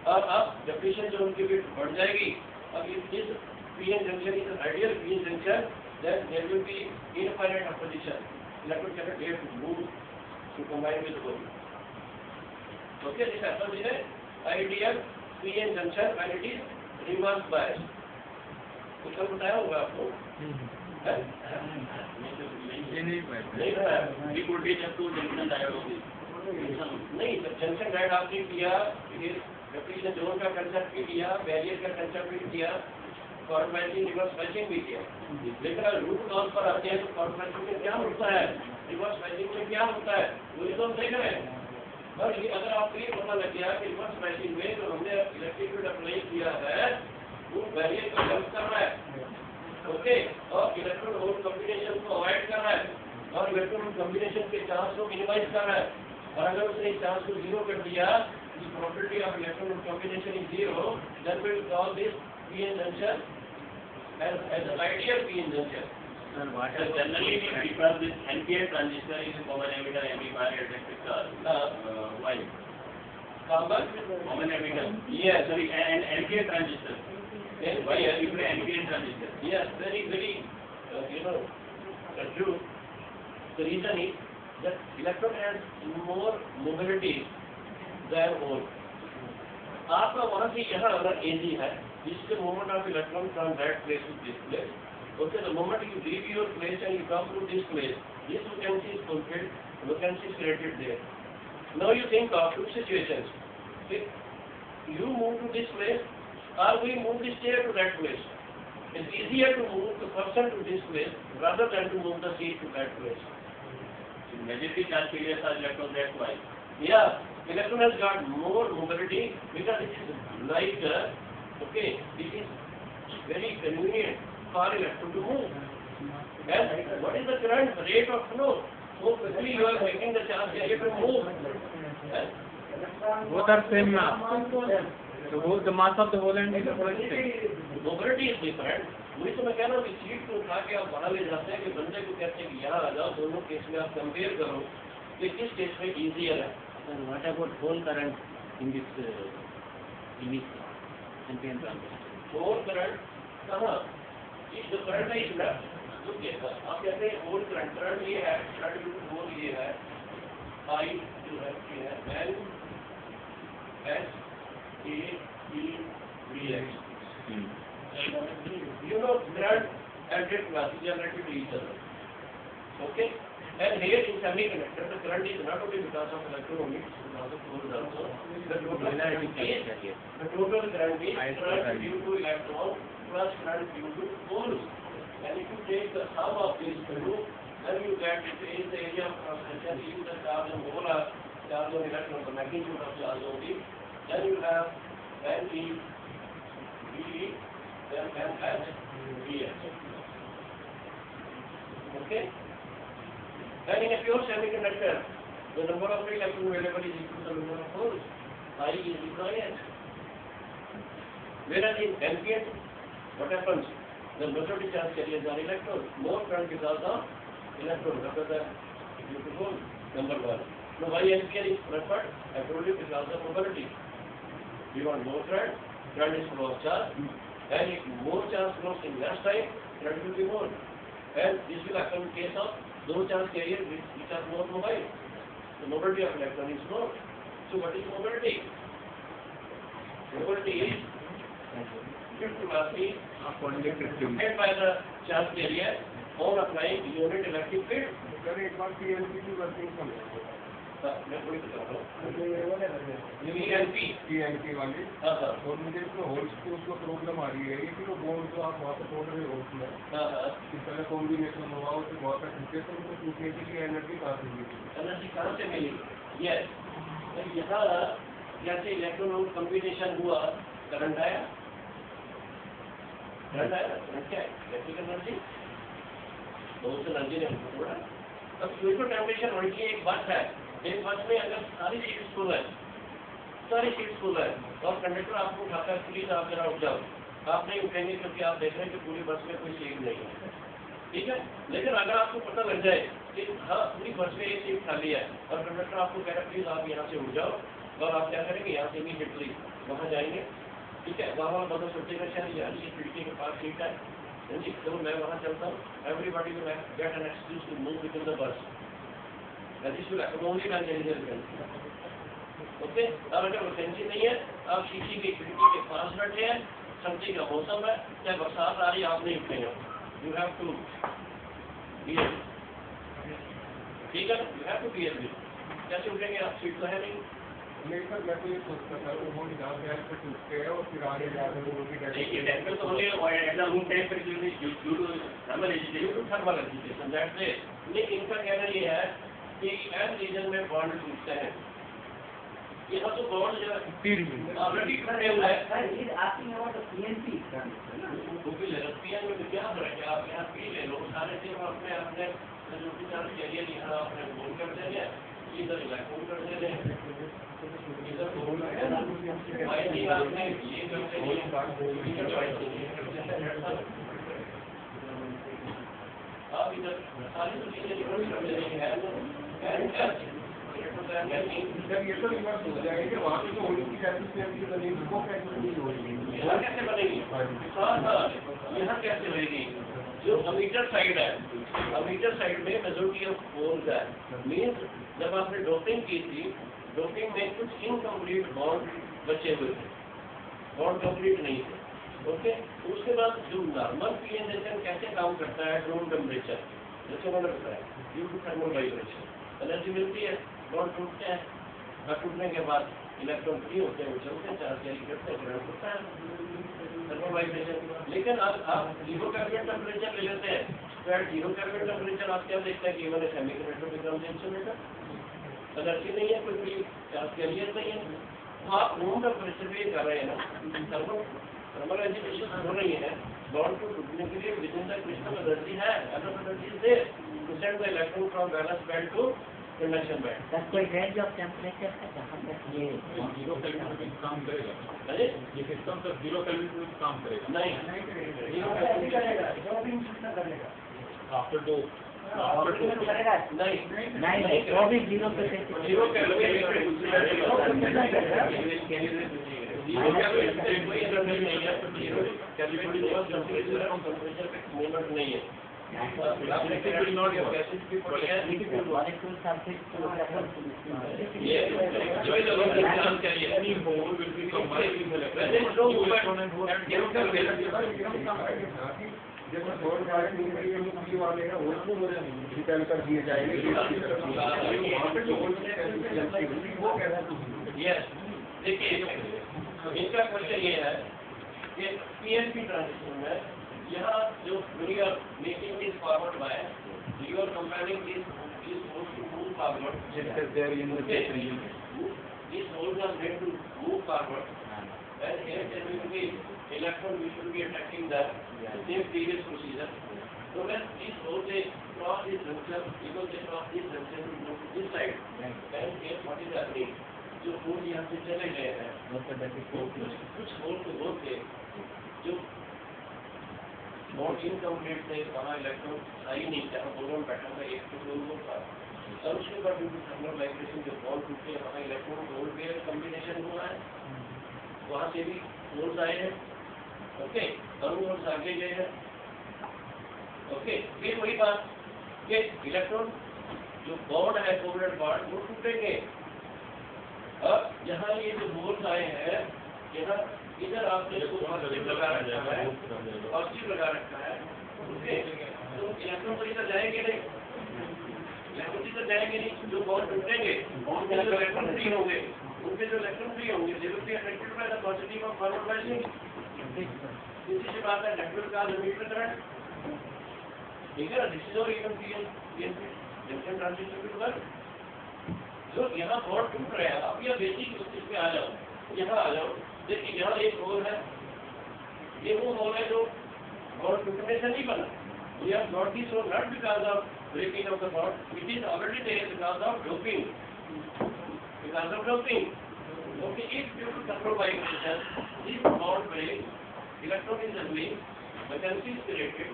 और अब डिप्लीशन जो उनकी बीच बढ़ जाएगी। अब इस PN junction is ideal PN junction, then there will be infinite opposition. Electron cannot dare to move to combine with gold. Okay, this happens in an ideal PN junction when it is reverse biased. कुछ और बताया होगा आपको? नहीं बताया। We could be just two junction diode. नहीं, junction diode आपने किया, फिर डिप्लीशन जोन का कंसेप्ट भी किया, बैरियर का कंसेप्ट भी किया, फॉरवर्ड बाइसिंग रिवर्स बाइसिंग भी किया। लेकिन अगर रूट कॉज पर आते हैं तो फॉरवर्ड बाइसिंग में क्या होता है, रिवर्स बाइसिंग में क्या होता है, वो तो हम देख रहे हैं। और ये अगर आपको ये पता लग गया कि रिवर्स बाइसिंग में जो हमने इलेक्ट्रिक फील्ड अप्लाई किया है वो बैरियर को हेल्प कर रहा है, ओके, और इलेक्ट्रॉन होल कॉम्बिनेशन को अवॉइड कर रहा है और इलेक्ट्रॉन कॉम्बिनेशन के चांस को मिनिमाइज कर रहा है। और अगर उसने इस चांस को जीरो कर दिया, the probability of electron combination is zero, then we will call this PN junction as an ideal PN junction. And what is generally because this NPN transistor is a common emitter amplifier etc. Why? Common emitter. Yes. Sorry, an NPN transistor. Then Why are you an NPN transistor? yes, very true. The reason is that electron has more mobility than hole. आपका वहाँ से यहाँ अगर AG है, जिसके moment of electron from that place to this place, okay, the moment you leave your place and you come to this place, this vacancy is fulfilled, vacancy is created there. Now you think of two situations. If you move to this place, or we move this chair to that place. It's easier to move the person to this place rather than to move the seat to that place. Majority charge carriers are electron, that's why. Yeah, electron has got more mobility because it is lighter. Okay, this is very convenient for electron to move. And what is the current rate of flow? So quickly you are making the charge carrier to move. Both are same mass. The mass of the whole end is same. Mobility is different. वही तो मैं कह रहा हूँ कि seat को उठा के आप बाहर ले जाते हैं कि बंदे को कहते हैं कि यहाँ आ जाओ, दोनों केस में आप कंपेयर करो कि किस केस में इजियर है। And what about whole current in this NPN transistor? Hole current कहाँ? इस जो करंट है इसमें जो केस है, आप कहते हैं होल करंट, करंट ये है, करंट होल ये है, I जो है ये है, N S A E V X. You know current and rate classes are related to each other. Okay? And here in semiconductor, the current is not only because of electronics, because of holes also. The total current is current due to electron plus current due to holes. And if you take the sum of these two, then you get it is the area of cross section, if the charge and hole are charge on electron, the magnitude of charge only. Then you have Ne, Be, then NH, BH. Okay? And in a pure semiconductor, the number of electrons available is equal to the number of holes. I is equal to H. Whereas in NPN, what happens? The majority charge carriers are electrons. More current because of electrons rather than due to hole. Number one. Now why NPN is preferred? I told you because of mobility. We want more current is flow of charge. And if more charge flows in less time, current will be more. And this will happen in case of those charge carriers which are more mobile. The mobility of electron is more. So what is mobility? Mobility is shift velocity made by the charge carrier on applying unit electric field. एक बार PNP की working समझो। मैं वही बता रहा हूँ। PNP वाली। और मुझे इसमें होल्स की उसको प्रॉब्लम आ रही है कि वो बॉन्ड जो आप वहाँ पे तोड़ रहे हो उसमें इस तरह कॉम्बिनेशन हुआ उससे बहुत अच्छे से उनको टूटने के लिए एनर्जी कहाँ से मिली? एनर्जी कहाँ से मिली? यस, यहाँ जैसे इलेक्ट्रॉन कॉम्बिनेशन हुआ, करंट आया। करंट क्या है? Electrical energy. तो उस एनर्जी ने हमको तोड़ा। अब फ्यूचर टेम्परेचर उनकी एक बस है, एक बस में अगर सारी सीट्स फुल है और कंडक्टर आपको उठाता है, प्लीज आप जरा उठ जाओ, आप नहीं उठेंगे क्योंकि आप देख रहे हैं कि पूरी बस में कोई सीट नहीं है, ठीक है। लेकिन अगर आपको पता लग जाए कि हाँ पूरी बस में एक सीट खाली है और कंडक्टर आपको कह रहा है प्लीज आप यहाँ से उठ जाओ, और आप क्या करेंगे? यहाँ से इमीडिएटली वहाँ जाएंगे, ठीक है। वहाँ बदल सोचेगा शायद यार ये खिड़की के पास सीट है, तो मैं वहाँ चलता हूँ। Everybody will get an excuse to move within the bus. This will happen only when there is a vacancy. Okay? और अगर वैकेंसी नहीं है, आप शीशी की खिड़की के पास बैठे हैं, सर्दी का मौसम है, चाहे बरसात आ रही है, आप नहीं उठेंगे। You have to be able, ठीक है? You have to be able. कैसे उठेंगे आप? सीट तो है नहीं। नहीं सर, मैं तो ये सोचता था वो जहाँ पे ऐसे टूटते हैं और फिर आगे जाकर वो भी देखिए टेम्परेचर तो होंगे at the room temperature due to thermal agitation that's it. लेकिन इनका कहना ये है कि एन रीजन में बॉन्ड टूटते हैं, यहाँ तो बॉन्ड जो ऑलरेडी खड़े हुए हैं। पीएन में क्या फर्क है? आप यहाँ पी ले लो, सारे से अपने अपने जो भी चार्ज कैरियर यहाँ अपने बोल कर देंगे, इधर इलेक्ट्रॉन कर देंगे, इधर आपने ये करते आप इधर सारी चीजें कर देंगे। ये तो रिवर्स हो जाएगा कि वहाँ पे जो होली की कैपेसिटी बनेगी वो कैसे बनेगी? यहाँ कैसे होगी? जो अमीटर साइड है, अमीटर साइड में मेजॉरिटी ऑफ होल्स है, मीन्स जब आपने डोपिंग की थी, डोपिंग में कुछ इनकम्प्लीट बॉन्ड बचे हुए थे, बॉन्ड कंप्लीट नहीं थे। ओके, उसके बाद जो नॉर्मल पीएन जंक्शन कैसे काम करता है? रूम टेम्परेचर जैसे मैंने बताया, due to thermal vibration energy मिलती है, बॉन्ड टूटते हैं, और टूटने के बाद इलेक्ट्रॉन फ्री होते हैं, वो चलते हैं, चार्ज कैरी करते हैं, करंट होता है, थर्मल वाइब्रेशन। लेकिन आप जीरो कैलविन टेम्परेचर ले लेते हैं, तो एट जीरो कैलविन टेम्परेचर आप क्या देखते हैं कि even semiconductor becomes insulator, energy नहीं है, कोई भी चार्ज कैरियर नहीं है, तो आप रूम टेम्परेचर पे कर रहे हैं ना, थर्मल एजिटेशन हो रही है, बॉन्ड को टूटने के लिए within the crystal energy है, energy is there to send the electron from valence band to conduction band. Sir कोई रेंज ऑफ टेम्परेचर है जहाँ तक ये 0 केल्विन पे काम करेगा? अरे ये सिस्टम तो 0 केल्विन पे काम करेगा? नहीं करेगा आफ्टर दो करेगा नहीं वो भी 0 पे जीरो कैलविन मूवमेंट नहीं है। जैसे फोन वाले हैं उसको रिटर्न कर दिए जाएंगे, वो कह रहा है। देखिए इनका क्वेश्चन ये है कि पीएनपी ट्रांजिस्टर में यहाँ जो we are making this forward bias, you are comparing this is supposed to move forward. Because they are in the base region. These holes are meant to move forward. And here there will be electron which will be attacking the same previous procedure. So when these holes they cross this junction, because they cross this junction to move to this side, then here what is happening? जो whole यहाँ से चले गए हैं, कुछ whole तो whole थे, जो बहुत इनकम्प्लीट थे, वहाँ इलेक्ट्रॉन आई नहीं था, बोलोन पैटर्न का एक तो होल था, और उसके बाद थर्मल वाइब्रेशन जो बॉन्ड टूटे, वहाँ इलेक्ट्रॉन होल पेयर कॉम्बिनेशन हुआ है, वहाँ से भी होल्स आए हैं, ओके, और होल्स आगे गए हैं, ओके, फिर वही बात कि इलेक्ट्रॉन जो बॉन्ड है कोवलेंट बॉन्ड वो टूटेंगे। अब यहाँ ये जो होल्स आए हैं, यहाँ इधर आपने इसको पॉजिटिव लगा रखा है, पॉजिटिव लगा रखा है, ओके, तो इलेक्ट्रॉन तो इधर जाएंगे नहीं, इलेक्ट्रॉन इधर जाएंगे नहीं, जो बॉन्ड टूटेंगे, उनके जो इलेक्ट्रॉन फ्री होंगे, उनके जो इलेक्ट्रॉन फ्री होंगे, they will be attracted by the positive of forward biasing. इसी से बात है नेटवर्क का मीटर करंट, ठीक है, दिस इज और इवन PNP जंक्शन ट्रांजिस्टर के द्वारा जो यहाँ बॉन्ड टूट रहा है। अब यह बेसिक इस पे आ जाओ, यहाँ आ जाओ, देखिए यहाँ एक होल है, ये वो होल है जो बॉन्ड टूटने से नहीं बना, we have got this hole not because of breaking of the bond, it is already there because of doping, okay, if due to control vibration, this bond break, electron is moving, vacancy is created,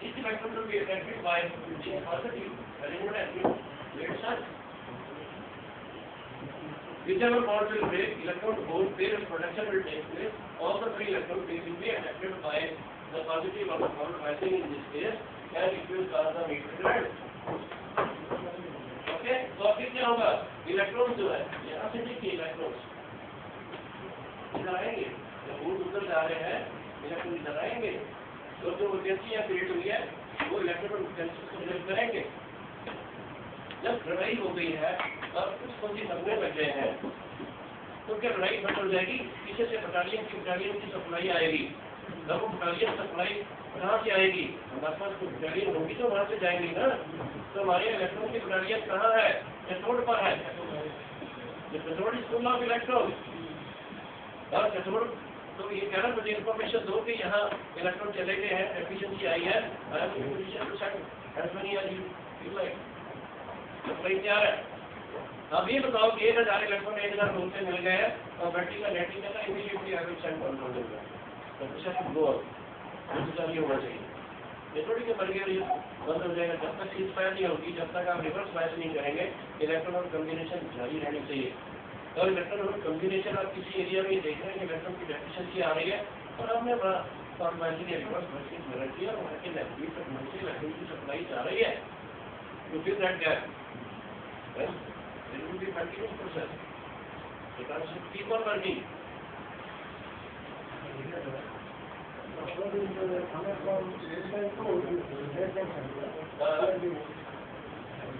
this electron will be attracted by the positive element active red charge. Whichever bond will break, electron hole pair production will take place, all the three electron pairs will be attracted by the positive of the bond biasing in this case, and it will cause the meter current. Okay, तो अब क्या होगा? Electron जो है, यहाँ से देखिए electron इधर आएंगे, जब होल उधर जा रहे हैं, इलेक्ट्रॉन इधर आएंगे, तो जो वैकेंसी यहाँ क्रिएट हुई है, वो इलेक्ट्रॉन वैकेंसी को रिलीव करेंगे। जब लड़ाई हो गई है, अब कुछ बंदी लगने लग गए हैं, तो क्या लड़ाई बंद हो जाएगी? पीछे से बटालियन की सप्लाई आएगी, जब वो बटालियन सप्लाई कहाँ से आएगी? हमारे पास कुछ बटालियन होगी तो वहाँ से जाएंगी ना, तो हमारे इलेक्ट्रॉन की बटालियन कहाँ है? कैथोड पर है, cathode is full of electron, और कैथोड तो ये कह रहा मुझे इन्फॉर्मेशन दो कि यहाँ इलेक्ट्रॉन चले गए हैं, एफिशिएंसी आई है, सप्लाई तैयार है। अब ये बताओ कि 1000 इलेक्ट्रॉन 1000 होल से मिल गए हैं और बैटरी का नेटिंग का immediately I will send control देगा, तो प्रेशर गो ये होना चाहिए। ये थोड़ी कि मर गया बंद हो जाएगा, जब तक सीज फायर नहीं होगी, जब तक आप रिवर्स बायस नहीं करेंगे, इलेक्ट्रॉन और कॉम्बिनेशन जारी रहनी चाहिए। और इलेक्ट्रॉन और कॉम्बिनेशन आप किसी एरिया में देख रहे हैं कि इलेक्ट्रॉन की डेफिशिएंसी आ रही है, और हमने रिवर्स बायसिंग मेजर किया और वहाँ के नेगेटिव तक से इलेक्ट्रॉन की सप्लाई जा रही है, to fill that gap. Well, there will be a continuous process. The transistor keep on working.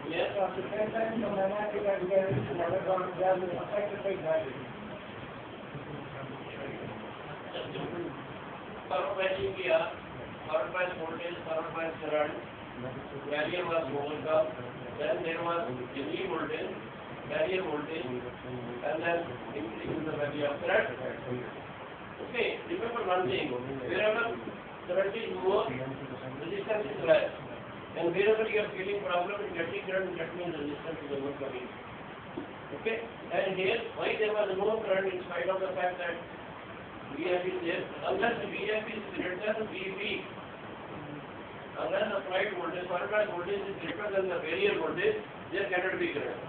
Yes. At the same time, the magnetic electron gas is affected by gravity. Forward biasing किया, forward bias voltage, forward bias current, barrier was overcome, then there was DC voltage, barrier voltage, and then increase the value of current. Okay, remember one thing, wherever current is more, resistance is less, and wherever you are feeling problem in getting current, that means resistance is overcoming. Okay, and here, why there was no current in spite of the fact that VF is there, unless VF is greater than VB, unless applied voltage, forward bias voltage is greater than the barrier voltage, there cannot be current.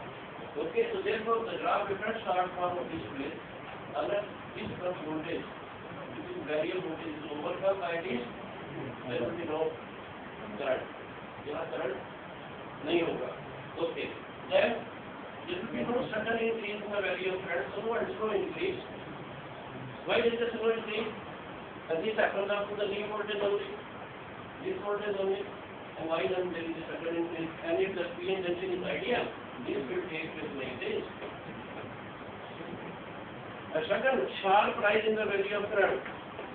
Okay, so therefore the graph difference start from this place, unless this plus voltage, which is barrier voltage is overcome by this, there will be no current. यहाँ current नहीं होगा. Okay, then there will be no sudden increase in the value of current, slow and slow increase. Why is the slow increase? And this happens up to the new voltage only. This voltage only, and why then there is a sudden increase? And if the PN junction is ideal, this will take place like this. A sudden sharp rise in the value of current,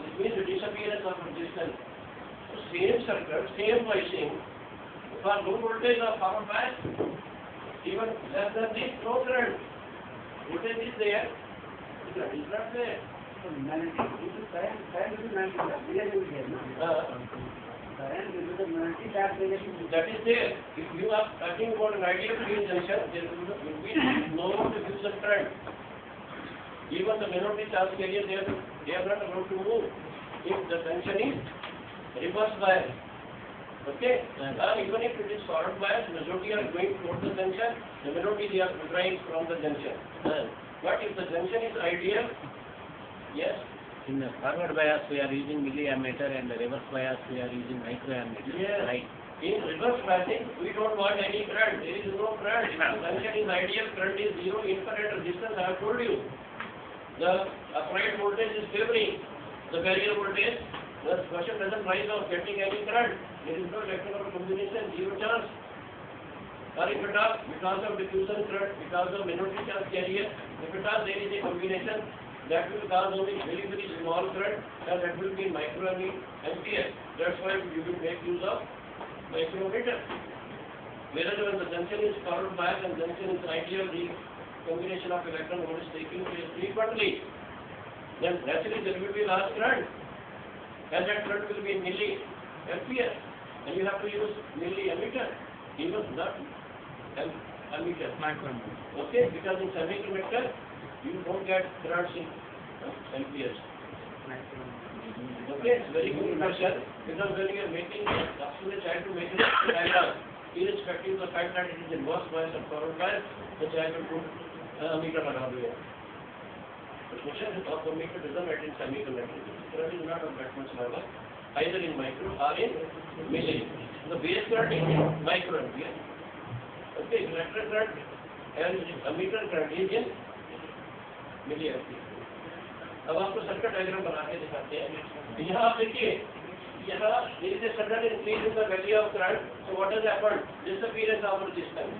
this means the disappearance of resistance. So same circuit, same biasing, for low voltage or forward bias, Even less than this, no current. Voltage is there, current is not there. So 90, current will be 90, relation is there, no? Current will be 90, that relation is That is there. If you are talking about an ideal PN junction, there will be no diffusion current. Even the minority charge carrier, they are not allowed to move if the junction is reverse bias. Okay? Even if it is forward bias, majority are going towards the junction, the minority they are withdrawing from the junction. But if the junction is ideal, yes. In the forward bias, we are using milliammeter, and the reverse bias, we are using microammeter. Yes. Right. In reverse biasing, we don't want any current. There is no current. If the junction is ideal, current is zero, infrared resistance, I have told you. The applied voltage is favoring the barrier voltage. The question doesn't rise of getting any current. There is no electrical combination, zero chance. Or if at all, because of diffusion current, because of minority charge carrier, if at all there is a combination, that will cause only very, very small current, and that will be microampere. That's why you will make use of micrometer. Whereas when the junction is forward bias and junction is ideal, the combination of electron voltage taking place frequently, then naturally there will be large current, and that current will be in milliampere, and you have to use milliammeter, even not ammeter. Okay, because in semiconductor you don't get currents in amperes. Okay, it's very good question, because when you are making, actually trying to make a diagram, irrespective of the fact that it is inverse bias or forward bias, the child will put ammeter lगा दिया. The question of ammeter doesn't matter in semiconductor. Current is not of that much level, either in micro or in milli. The base current is microampere. Okay, electric current and ammeter current is in milliampere. अब आपको circuit diagram बना के दिखाते हैं. यहाँ आप देखिए, यहाँ there is a sudden increase in the value of current. So what has happened? Disappearance of resistance.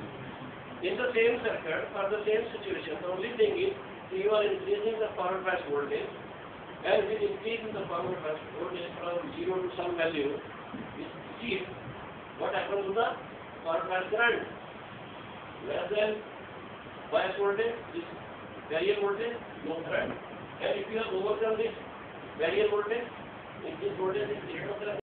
In the same circuit, for the same situation, the only thing is you are increasing the forward bias voltage, and with increase in the forward bias voltage from 0 to some value, what happens to the forward bias current? Less than bias voltage, this barrier voltage, no current. And if you have overcome this barrier voltage, if this voltage is 0 current,